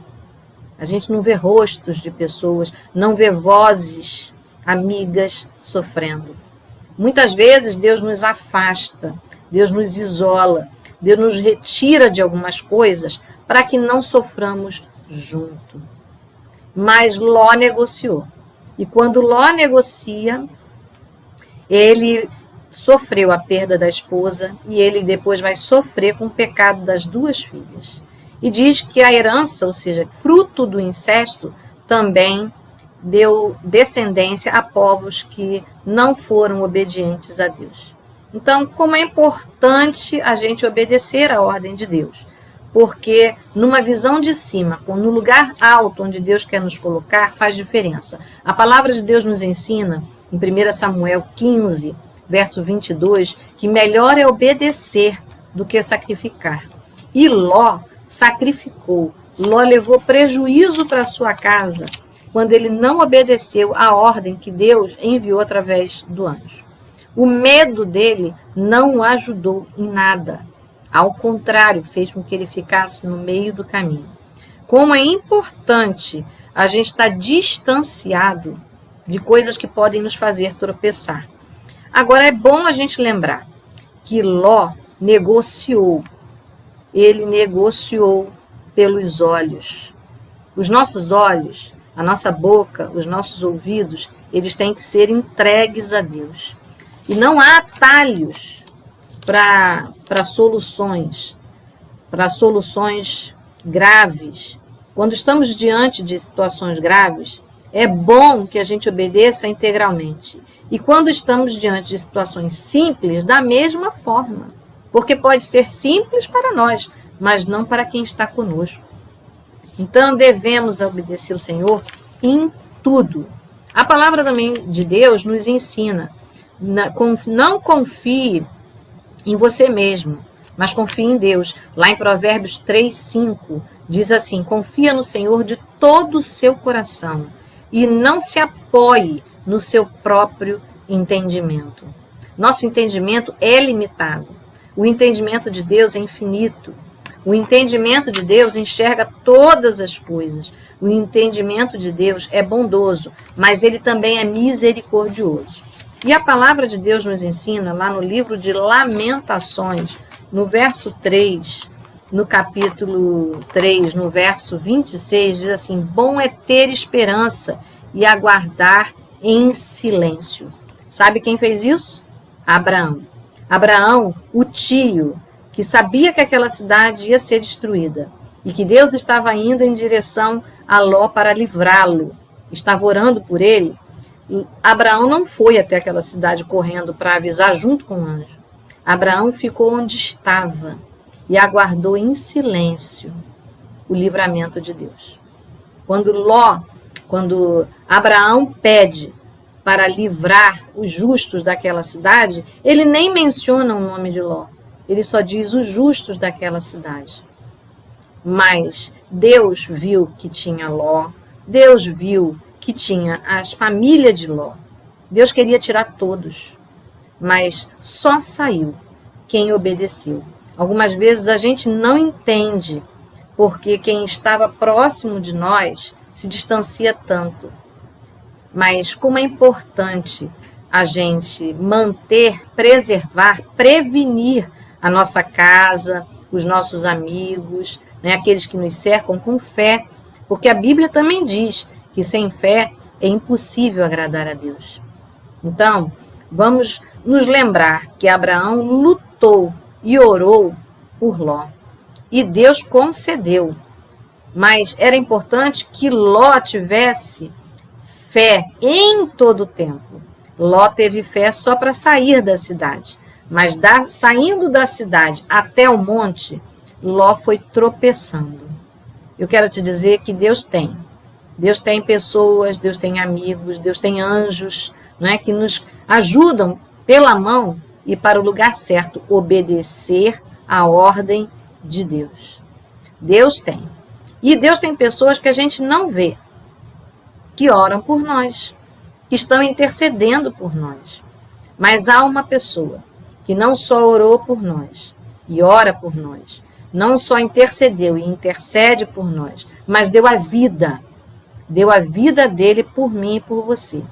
A gente não vê rostos de pessoas, não vê vozes amigas sofrendo. Muitas vezes Deus nos afasta, Deus nos isola, Deus nos retira de algumas coisas para que não soframos junto. Mas Ló negociou. E quando Ló negocia, ele sofreu a perda da esposa e ele depois vai sofrer com o pecado das duas filhas. E diz que a herança, ou seja, fruto do incesto, também deu descendência a povos que não foram obedientes a Deus. Então, como é importante a gente obedecer à ordem de Deus, porque numa visão de cima, no lugar alto onde Deus quer nos colocar, faz diferença. A palavra de Deus nos ensina, em 1 Samuel 15, verso 22, que melhor é obedecer do que sacrificar. E Ló sacrificou, Ló levou prejuízo para sua casa, quando ele não obedeceu à ordem que Deus enviou através do anjo. O medo dele não o ajudou em nada. Ao contrário, fez com que ele ficasse no meio do caminho. Como é importante a gente estar distanciado de coisas que podem nos fazer tropeçar. Agora, é bom a gente lembrar que Ló negociou. Ele negociou pelos olhos. Os nossos olhos, a nossa boca, os nossos ouvidos, eles têm que ser entregues a Deus. E não há atalhos para soluções graves. Quando estamos diante de situações graves, é bom que a gente obedeça integralmente. E quando estamos diante de situações simples, da mesma forma. Porque pode ser simples para nós, mas não para quem está conosco. Então, devemos obedecer ao Senhor em tudo. A palavra também de Deus nos ensina, não confie em você mesmo, mas confie em Deus. Lá em Provérbios 3:5, diz assim: confia no Senhor de todo o seu coração e não se apoie no seu próprio entendimento. Nosso entendimento é limitado. O entendimento de Deus é infinito. O entendimento de Deus enxerga todas as coisas. O entendimento de Deus é bondoso, mas ele também é misericordioso. E a palavra de Deus nos ensina, lá no livro de Lamentações, no verso 3, no capítulo 3, no verso 26, diz assim: bom é ter esperança e aguardar em silêncio. Sabe quem fez isso? Abraão. Abraão, o tio, que sabia que aquela cidade ia ser destruída e que Deus estava indo em direção a Ló para livrá-lo. estava orando por ele, Abraão não foi até aquela cidade correndo para avisar junto com o anjo. Abraão ficou onde estava e aguardou em silêncio o livramento de Deus. Quando Abraão pede para livrar os justos daquela cidade, ele nem menciona o nome de Ló. Ele só diz os justos daquela cidade. Mas Deus viu que tinha Ló, Deus viu que tinha as famílias de Ló. Deus queria tirar todos, mas só saiu quem obedeceu. Algumas vezes a gente não entende porque quem estava próximo de nós se distancia tanto. Mas como é importante a gente manter, preservar, prevenir a nossa casa, os nossos amigos, né, aqueles que nos cercam com fé, porque a Bíblia também diz que sem fé é impossível agradar a Deus. Então, vamos nos lembrar que Abraão lutou e orou por Ló. E Deus concedeu. Mas era importante que Ló tivesse fé em todo o tempo. Ló teve fé só para sair da cidade. Mas saindo da cidade até o monte, Ló foi tropeçando. Eu quero te dizer que Deus tem. Deus tem pessoas, Deus tem amigos, Deus tem anjos, né, que nos ajudam pela mão e para o lugar certo, obedecer a ordem de Deus. Deus tem. E Deus tem pessoas que a gente não vê, que oram por nós, que estão intercedendo por nós. Mas há uma pessoa que não só orou por nós e ora por nós, não só intercedeu e intercede por nós, mas deu a vida dele por mim e por você.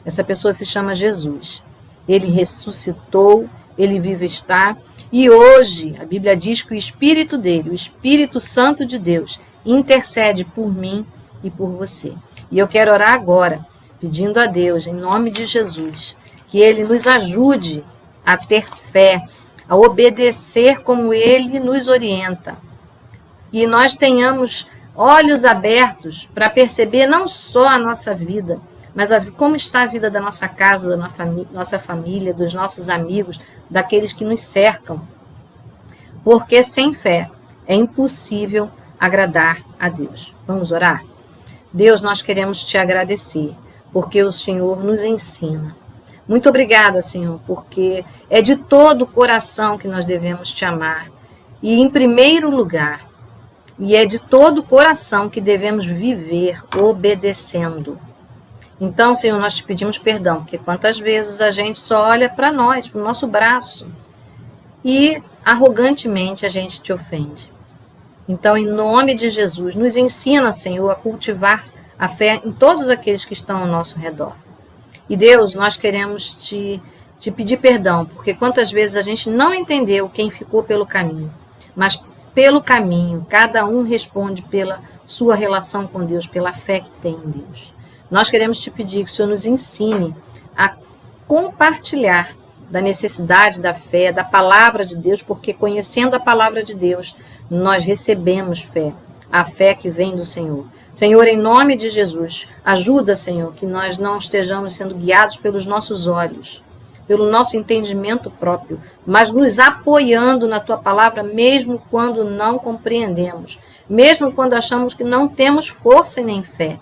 Essa pessoa se chama Jesus. Ele ressuscitou, ele vive está, e hoje a Bíblia diz que o Espírito dele, o Espírito Santo de Deus, intercede por mim e por você. E eu quero orar agora, pedindo a Deus, em nome de Jesus, que ele nos ajude a ter fé, a obedecer como ele nos orienta. E nós tenhamos olhos abertos para perceber não só a nossa vida, mas como está a vida da nossa casa, da nossa família, dos nossos amigos, daqueles que nos cercam. Porque sem fé é impossível agradar a Deus. Vamos orar? Deus, nós queremos te agradecer, porque o Senhor nos ensina. Muito obrigada, Senhor, porque é de todo o coração que nós devemos te amar. E em primeiro lugar, e é de todo o coração que devemos viver obedecendo. Então, Senhor, nós te pedimos perdão, porque quantas vezes a gente só olha para nós, para o nosso braço, e arrogantemente a gente te ofende. Então, em nome de Jesus, nos ensina, Senhor, a cultivar a fé em todos aqueles que estão ao nosso redor. E Deus, nós queremos te pedir perdão, porque quantas vezes a gente não entendeu quem ficou pelo caminho, mas pelo caminho, cada um responde pela sua relação com Deus, pela fé que tem em Deus. Nós queremos te pedir que o Senhor nos ensine a compartilhar da necessidade da fé, da palavra de Deus, porque conhecendo a palavra de Deus, nós recebemos fé, a fé que vem do Senhor. Senhor, em nome de Jesus, ajuda, Senhor, que nós não estejamos sendo guiados pelos nossos olhos, pelo nosso entendimento próprio, mas nos apoiando na Tua palavra, mesmo quando não compreendemos, mesmo quando achamos que não temos força e nem fé,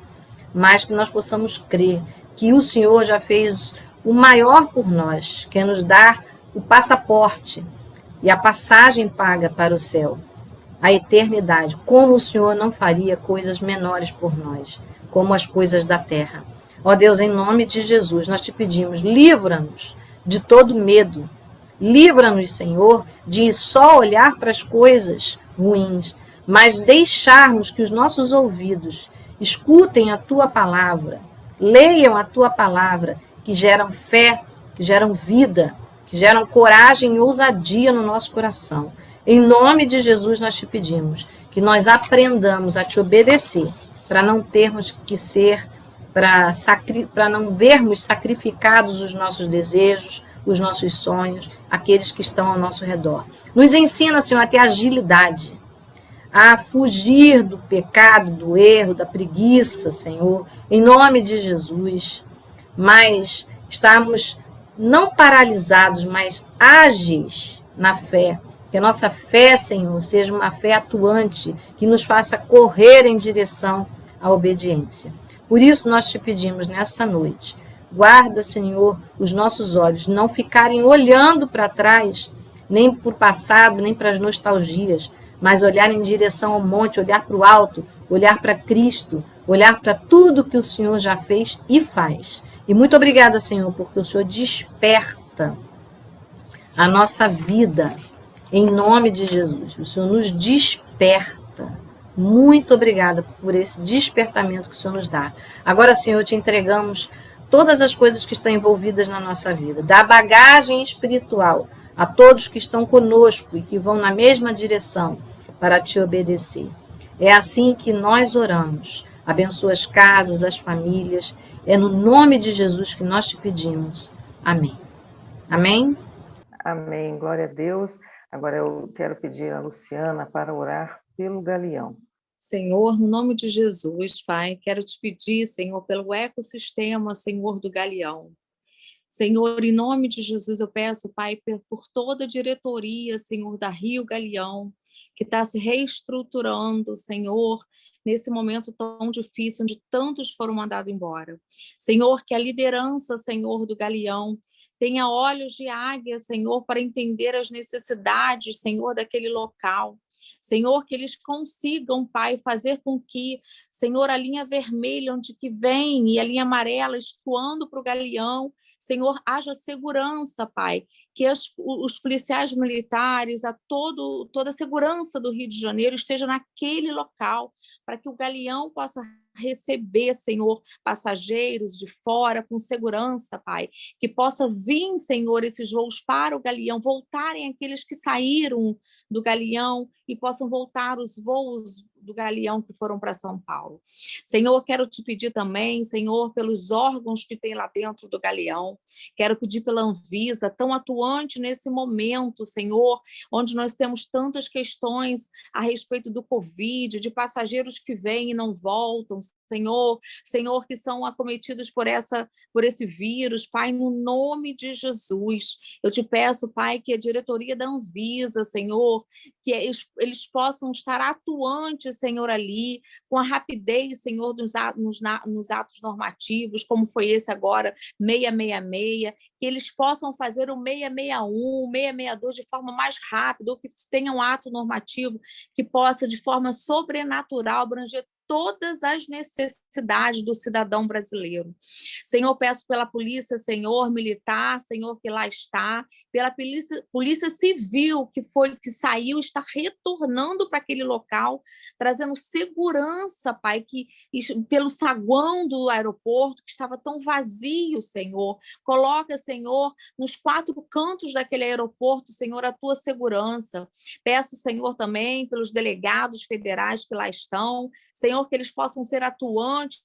mas que nós possamos crer que o Senhor já fez o maior por nós, que é nos dar o passaporte e a passagem paga para o céu, a eternidade. Como o Senhor não faria coisas menores por nós, como as coisas da terra. Ó Deus, em nome de Jesus, nós te pedimos, livra-nos de todo medo. Livra-nos, Senhor, de só olhar para as coisas ruins, mas deixarmos que os nossos ouvidos escutem a Tua palavra, leiam a Tua palavra, que geram fé, que geram vida, que geram coragem e ousadia no nosso coração. Em nome de Jesus nós te pedimos que nós aprendamos a te obedecer, para não termos que ser, para não vermos sacrificados os nossos desejos, os nossos sonhos, aqueles que estão ao nosso redor. Nos ensina, Senhor, a ter agilidade, a fugir do pecado, do erro, da preguiça, Senhor, em nome de Jesus, mas estarmos não paralisados, mas ágeis na fé. Que a nossa fé, Senhor, seja uma fé atuante, que nos faça correr em direção à obediência. Por isso nós te pedimos nessa noite, guarda, Senhor, os nossos olhos, não ficarem olhando para trás, nem para o passado, nem para as nostalgias, mas olhar em direção ao monte, olhar para o alto, olhar para Cristo, olhar para tudo que o Senhor já fez e faz. E muito obrigada, Senhor, porque o Senhor desperta a nossa vida em nome de Jesus. O Senhor nos desperta. Muito obrigada por esse despertamento que o Senhor nos dá. Agora, Senhor, te entregamos todas as coisas que estão envolvidas na nossa vida, da bagagem espiritual a todos que estão conosco e que vão na mesma direção para te obedecer. É assim que nós oramos. Abençoa as casas, as famílias. É no nome de Jesus que nós te pedimos. Amém. Amém? Amém. Glória a Deus. Agora eu quero pedir a Luciana para orar pelo Galeão. Senhor, no nome de Jesus, Pai, quero te pedir, Senhor, pelo ecossistema, Senhor, do Galeão. Senhor, em nome de Jesus, eu peço, Pai, por toda a diretoria, Senhor, da Rio Galeão, que está se reestruturando, Senhor, nesse momento tão difícil, onde tantos foram mandados embora. Senhor, que a liderança, Senhor, do Galeão, tenha olhos de águia, Senhor, para entender as necessidades, Senhor, daquele local. Senhor, que eles consigam, Pai, fazer com que, Senhor, a linha vermelha, onde que vem, e a linha amarela escoando para o Galeão, Senhor, haja segurança, Pai, que os policiais militares, toda a segurança do Rio de Janeiro esteja naquele local, para que o Galeão possa receber, Senhor, passageiros de fora com segurança, Pai, que possa vir, Senhor, esses voos para o Galeão, voltarem aqueles que saíram do Galeão e possam voltar os voos do Galeão que foram para São Paulo. Senhor, quero te pedir também, Senhor, pelos órgãos que tem lá dentro do Galeão, quero pedir pela Anvisa, tão atuante nesse momento, Senhor, onde nós temos tantas questões a respeito do Covid, de passageiros que vêm e não voltam, Senhor, que são acometidos por esse vírus, Pai, no nome de Jesus. Eu te peço, Pai, que a diretoria da Anvisa, Senhor, que eles possam estar atuantes, Senhor, ali, com a rapidez, Senhor, nos atos normativos, como foi esse agora, 666, que eles possam fazer o 661, o 662 de forma mais rápida, ou que tenha um ato normativo que possa, de forma sobrenatural, abranger todas as necessidades do cidadão brasileiro. Senhor, peço pela polícia, Senhor, militar, Senhor, que lá está, pela polícia civil que saiu, está retornando para aquele local, trazendo segurança, Pai, pelo saguão do aeroporto, que estava tão vazio, Senhor. Coloca, Senhor, nos 4 cantos daquele aeroporto, Senhor, a tua segurança. Peço, Senhor, também pelos delegados federais que lá estão, Senhor, que eles possam ser atuantes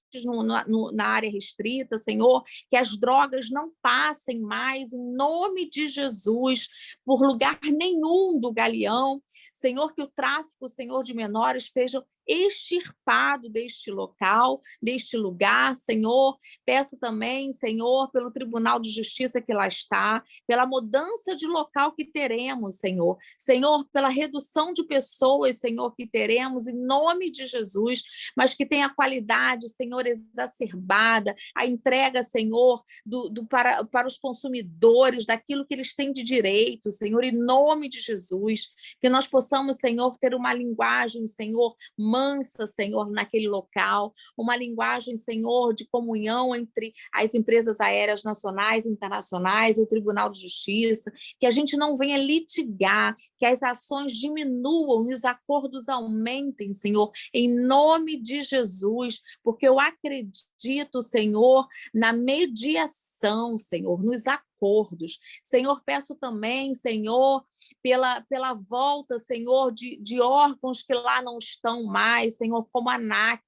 na área restrita, Senhor, que as drogas não passem mais, em nome de Jesus, por lugar nenhum do Galeão. Senhor, que o tráfico, Senhor, de menores seja extirpado deste local, deste lugar, Senhor. Peço também, Senhor, pelo Tribunal de Justiça que lá está, pela mudança de local que teremos, Senhor. Senhor, pela redução de pessoas, Senhor, que teremos, em nome de Jesus, mas que tenha qualidade, Senhor, exacerbada, a entrega, Senhor, para os consumidores, daquilo que eles têm de direito, Senhor, em nome de Jesus, que nós possamos, Senhor, ter uma linguagem, Senhor, mansa, Senhor, naquele local, uma linguagem, Senhor, de comunhão entre as empresas aéreas nacionais e internacionais e o Tribunal de Justiça, que a gente não venha litigar, que as ações diminuam e os acordos aumentem, Senhor, em nome de Jesus, porque eu acredito, Senhor, na mediação, Senhor, nos acordos acordos. Senhor, peço também, Senhor, pela volta, Senhor, de órgãos que lá não estão mais, Senhor, como a ANAC.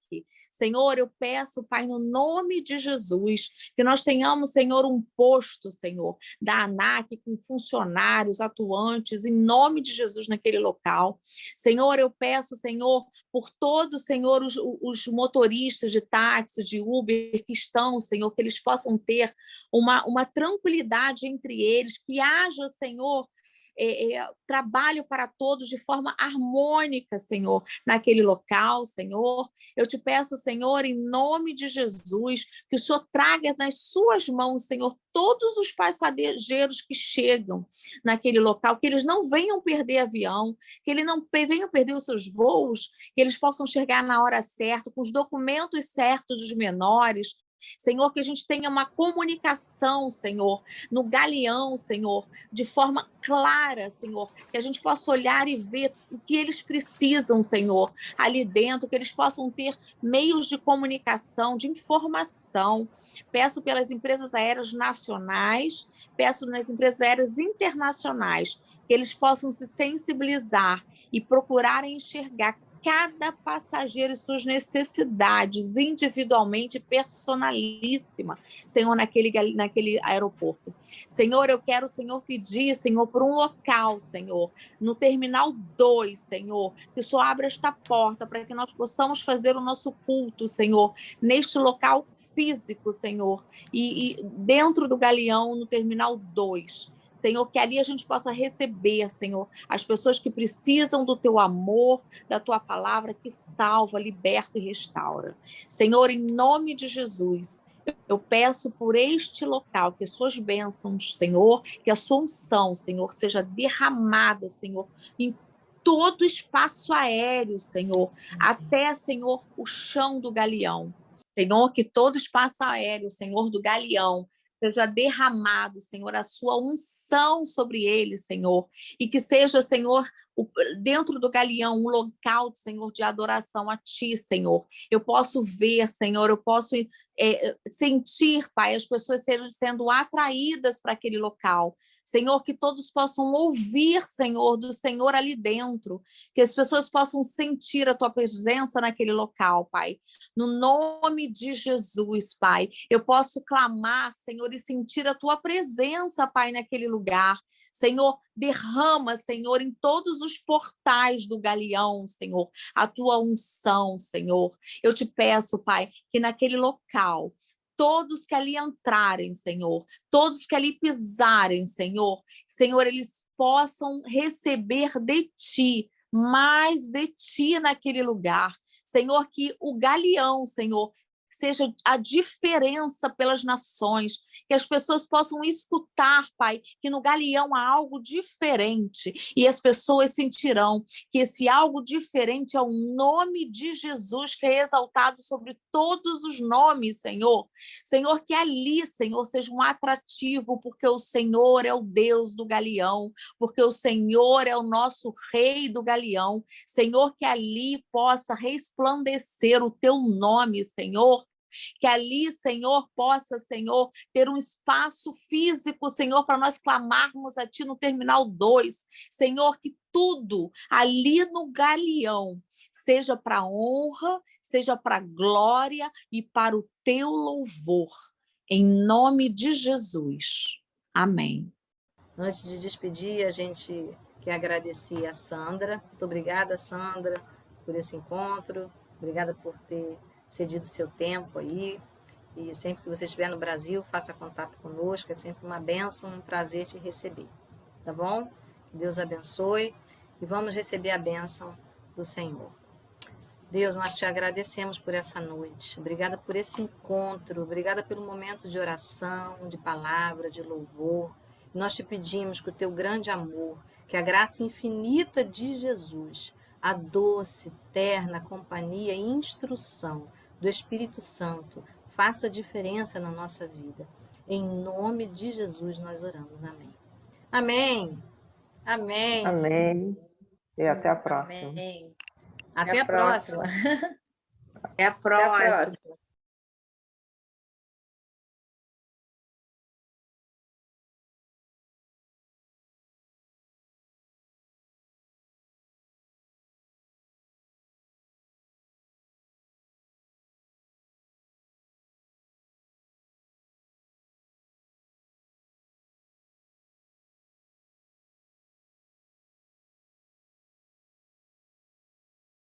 Senhor, eu peço, Pai, no nome de Jesus, que nós tenhamos, Senhor, um posto, Senhor, da ANAC com funcionários atuantes, em nome de Jesus, naquele local. Senhor, eu peço, Senhor, por todos, Senhor, os motoristas de táxi, de Uber que estão, Senhor, que eles possam ter uma tranquilidade entre eles, que haja, Senhor, trabalho para todos de forma harmônica, Senhor, naquele local, Senhor. Eu te peço, Senhor, em nome de Jesus, que o Senhor traga nas suas mãos, Senhor, todos os passageiros que chegam naquele local, que eles não venham perder avião, que eles não venham perder os seus voos, que eles possam chegar na hora certa, com os documentos certos dos menores. Senhor, que a gente tenha uma comunicação, Senhor, no galeão, Senhor, de forma clara, Senhor, que a gente possa olhar e ver o que eles precisam, Senhor, ali dentro, que eles possam ter meios de comunicação, de informação. Peço pelas empresas aéreas nacionais, peço nas empresas aéreas internacionais, que eles possam se sensibilizar e procurarem enxergar cada passageiro e suas necessidades individualmente personalíssima, Senhor, naquele aeroporto. Senhor, eu quero, Senhor, pedir, Senhor, por um local, Senhor, no Terminal 2, Senhor, que o Senhor abra esta porta para que nós possamos fazer o nosso culto, Senhor, neste local físico, Senhor, e dentro do galeão, no Terminal 2. Senhor, que ali a gente possa receber, Senhor, as pessoas que precisam do teu amor, da tua palavra que salva, liberta e restaura. Senhor, em nome de Jesus, eu peço por este local que suas bênçãos, Senhor, que a sua unção, Senhor, seja derramada, Senhor, em todo o espaço aéreo, Senhor, até, Senhor, o chão do galeão. Senhor, que todo o espaço aéreo, Senhor, do galeão, seja derramado, Senhor, a sua unção sobre ele, Senhor, e que seja, Senhor, dentro do galeão, um local, Senhor, de adoração a Ti, Senhor. Eu posso ver, Senhor, eu posso sentir, Pai, as pessoas sendo atraídas para aquele local. Senhor, que todos possam ouvir, Senhor, do Senhor ali dentro, que as pessoas possam sentir a Tua presença naquele local, Pai. No nome de Jesus, Pai, eu posso clamar, Senhor, e sentir a Tua presença, Pai, naquele lugar. Senhor, derrama, Senhor, em todos os portais do galeão, Senhor, a Tua unção, Senhor. Eu te peço, Pai, que naquele local, todos que ali entrarem, Senhor, todos que ali pisarem, Senhor, eles possam receber de Ti, mais de Ti naquele lugar. Senhor, que o galeão, Senhor, seja a diferença pelas nações, que as pessoas possam escutar, Pai, que no galeão há algo diferente, e as pessoas sentirão que esse algo diferente é o nome de Jesus, que é exaltado sobre todos os nomes, Senhor. Senhor, que ali, Senhor, seja um atrativo, porque o Senhor é o Deus do galeão, porque o Senhor é o nosso Rei do galeão. Senhor, que ali possa resplandecer o Teu nome, Senhor, que ali, Senhor, possa, Senhor, ter um espaço físico, Senhor, para nós clamarmos a Ti no Terminal 2. Senhor, que tudo ali no galeão seja para honra, seja para glória e para o Teu louvor. Em nome de Jesus. Amém. Antes de despedir, a gente quer agradecer a Sandra. Muito obrigada, Sandra, por esse encontro. Obrigada por ter cedido seu tempo aí. E sempre que você estiver no Brasil, faça contato conosco. É sempre uma bênção, um prazer te receber. Tá bom? Que Deus abençoe. E vamos receber a bênção do Senhor. Deus, nós te agradecemos por essa noite. Obrigada por esse encontro. Obrigada pelo momento de oração, de palavra, de louvor. Nós te pedimos que o teu grande amor, que a graça infinita de Jesus, a doce, terna companhia e instrução do Espírito Santo faça diferença na nossa vida. Em nome de Jesus nós oramos. Amém. Amém. Amém. Amém. E até a próxima. Amém. Até a próxima. Até a próxima.